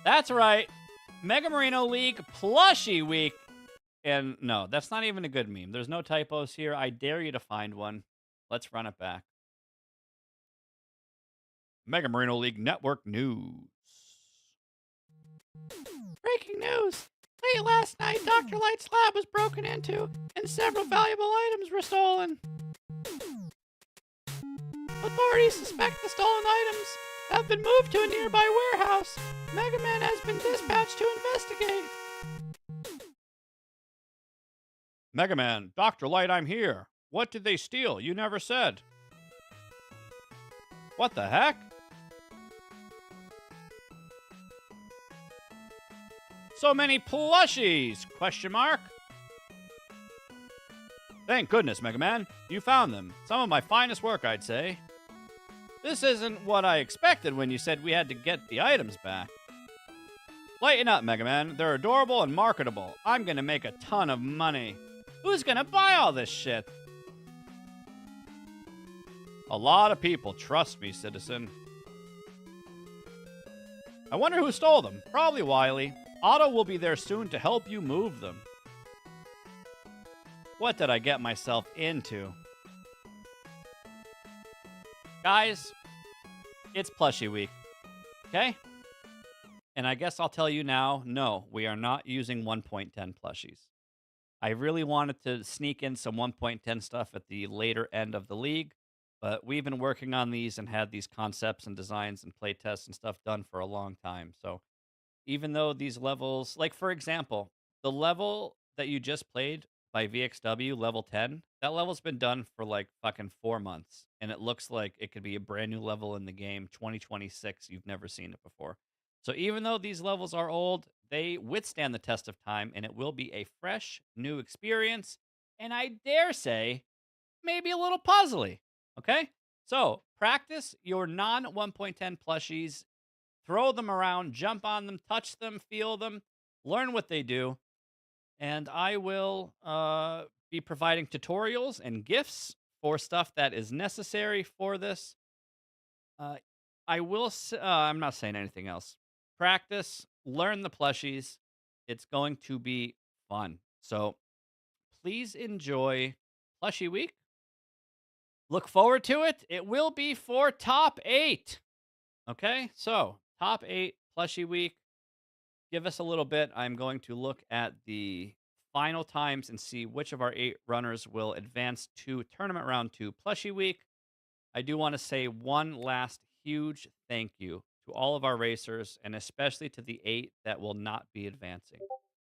That's right. Mega Marino League Plushie Week. And no, that's not even a good meme. There's no typos here. I dare you to find one. Let's run it back. Mega Marino League Network news. Breaking news! Late last night, Dr. Light's lab was broken into, and several valuable items were stolen. Authorities suspect the stolen items have been moved to a nearby warehouse. Mega Man has been dispatched to investigate. Mega Man, Dr. Light, I'm here. What did they steal? You never said. What the heck? So many plushies? Question mark. Thank goodness, Mega Man. You found them. Some of my finest work, I'd say. This isn't what I expected when you said we had to get the items back. Lighten up, Mega Man. They're adorable and marketable. I'm gonna make a ton of money. Who's gonna buy all this shit? A lot of people. Trust me, citizen. I wonder who stole them. Probably Wily. Otto will be there soon to help you move them. What did I get myself into? Guys, it's plushie week. Okay? And I guess I'll tell you now, no, we are not using 1.10 plushies. I really wanted to sneak in some 1.10 stuff at the later end of the league, but we've been working on these and had these concepts and designs and play tests and stuff done for a long time. So even though these levels, like for example, the level that you just played by VXW, level 10, that level's been done for like fucking 4 months. And it looks like it could be a brand new level in the game, 2026. You've never seen it before. So even though these levels are old, they withstand the test of time, and it will be a fresh, new experience. And I dare say, maybe a little puzzly. Okay? So practice your non 1.10 plushies. Throw them around, jump on them, touch them, feel them, learn what they do. And I will be providing tutorials and gifts for stuff that is necessary for this. I will. I'm not saying anything else. Practice, learn the plushies. It's going to be fun. So please enjoy Plushie Week. Look forward to it. It will be for top 8. Okay, so top 8 Plushie Week. Give us a little bit. I'm going to look at the final times and see which of our 8 runners will advance to Tournament Round 2 Plushie Week. I do want to say one last huge thank you to all of our racers, and especially to the 8 that will not be advancing.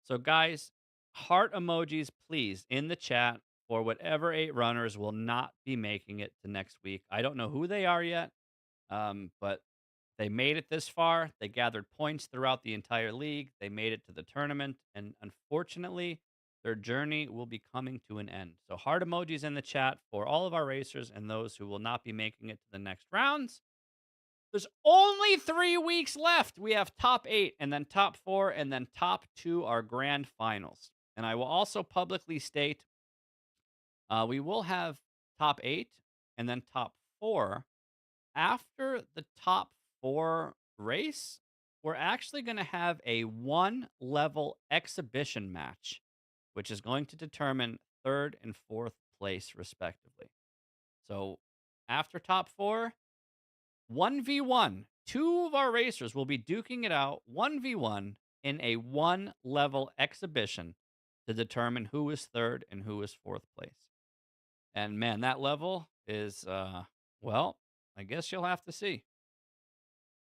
So, guys, heart emojis, please, in the chat for whatever 8 runners will not be making it to next week. I don't know who they are yet, but they made it this far. They gathered points throughout the entire league. They made it to the tournament, and unfortunately, their journey will be coming to an end. So heart emojis in the chat for all of our racers and those who will not be making it to the next rounds. There's only 3 weeks left. We have top 8, and then top 4, and then top 2 are grand finals. And I will also publicly state we will have top 8 and then top 4. After the top 4 race, we're actually going to have a 1-level exhibition match, which is going to determine 3rd and 4th place, respectively. So after top 4, 1v1. 2 of our racers will be duking it out 1v1 in a 1-level exhibition to determine who is 3rd and who is 4th place. And man, that level is, well, I guess you'll have to see.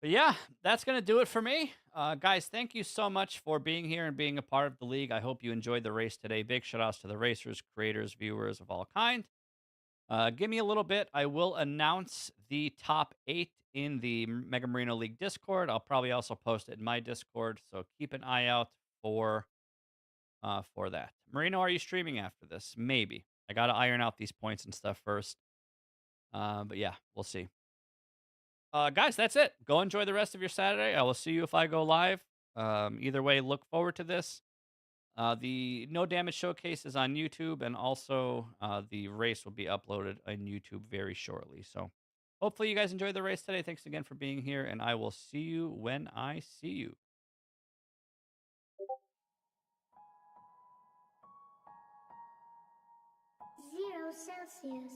But yeah, that's going to do it for me. Guys, thank you so much for being here and being a part of the league. I hope you enjoyed the race today. Big shout outs to the racers, creators, viewers of all kind. Give me a little bit. I will announce the top 8 in the Mega Marino League Discord. I'll probably also post it in my Discord, so keep an eye out for that. Marino, are you streaming after this? Maybe. I got to iron out these points and stuff first. But yeah, we'll see. Guys, that's it. Go enjoy the rest of your Saturday. I will see you if I go live. Either way, look forward to this. The No Damage Showcase is on YouTube, and also the race will be uploaded on YouTube very shortly. So hopefully you guys enjoyed the race today. Thanks again for being here, and I will see you when I see you. 0 Celsius.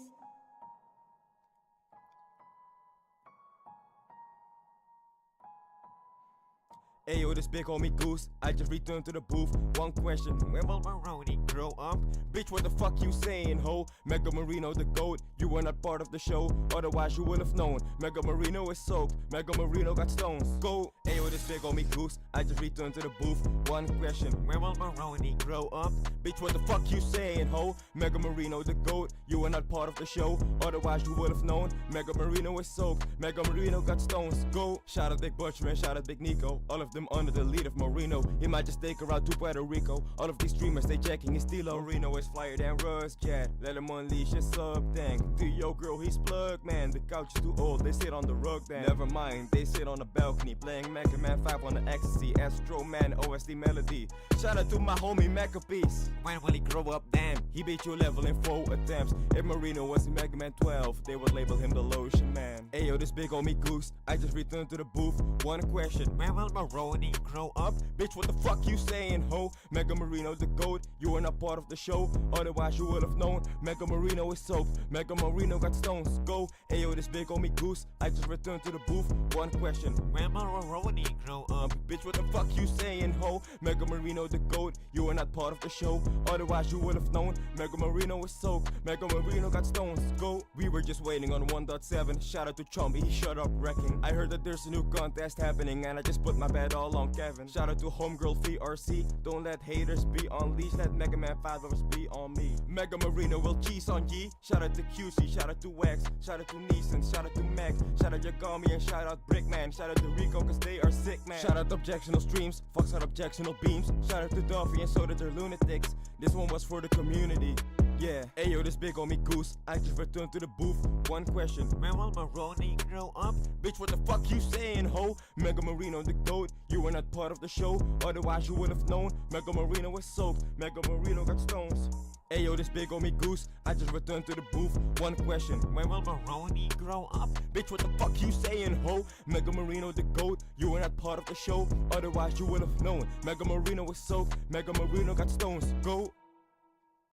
Ayo, this big homie Goose, I just returned to the booth. One question, when will Maroni grow up? Bitch, what the fuck you saying, ho? Mega Marino the GOAT, you were not part of the show, otherwise you would have known. Mega Marino is soaked, Mega Marino got stones. Go! Ayo, this big homie Goose, I just returned to the booth. One question, when will Maroni grow up? Bitch, what the fuck you saying, ho? Mega Marino the GOAT, you were not part of the show, otherwise you would have known. Mega Marino is soaked, Mega Marino got stones. Go! Shout out Big Butchman, shout out Big Nico, all of them under the lead of Marino. He might just take her out to Puerto Rico. All of these streamers, they jacking his stilo. Marino is flyer than Russ Jet. Let him unleash his sub tank. To yo girl, he's plugged, man. The couch is too old, they sit on the rug then. Never mind, they sit on the balcony, playing Mega Man 5 on the ecstasy. Astro Man, OST melody. Shout out to my homie Macapiece. When will he grow up? Damn, he beat your level in 4 attempts. If Marino was in Mega Man 12, they would label him the lotion man. Ayo, this big homie Goose, I just returned to the booth. One question, when will Maroni grow up? Bitch, what the fuck you saying, ho? Mega Marino the GOAT, you were not part of the show, otherwise you would have known. Mega Marino is soaked, Mega Marino got stones. Go! Ayo, this big homie Goose, I just returned to the booth. One question, when will Maroni grow up? Bitch, what the fuck you saying, ho? Mega Marino the GOAT, you were not part of the show, otherwise you would have known. Mega Marino is soaked, Mega Marino got stones. Go! We were just waiting on 1.7. Shout out to Chomby, he shut up wrecking. I heard that there's a new contest happening, and I just put my bet all on Kevin. Shout out to homegirl VRC, don't let haters be on leash, let Mega Man 5 lovers be on me. Mega Marino will cheese on ye. Shout out to QC, shout out to Wax, shout out to Neeson, shout out to Max, shout out Yagami and shout out Brickman, shout out to Rico cause they are sick man. Shout out objectional streams, fucks out objectional beams. Shout out to Duffy and so that they're lunatics. This one was for the community. Yeah, ayo, this big homie Goose, I just returned to the booth. One question, when will Maroni grow up? Bitch, what the fuck you saying, ho? Mega Marino the GOAT, you were not part of the show, otherwise you would have known. Mega Marino is soaked, Mega Marino got stones. Ayo, this big homie Goose, I just returned to the booth. One question, when will Maroni grow up? Bitch, what the fuck you saying, ho? Mega Marino the GOAT, you were not part of the show, otherwise you would have known. Mega Marino is soaked, Mega Marino got stones. Go!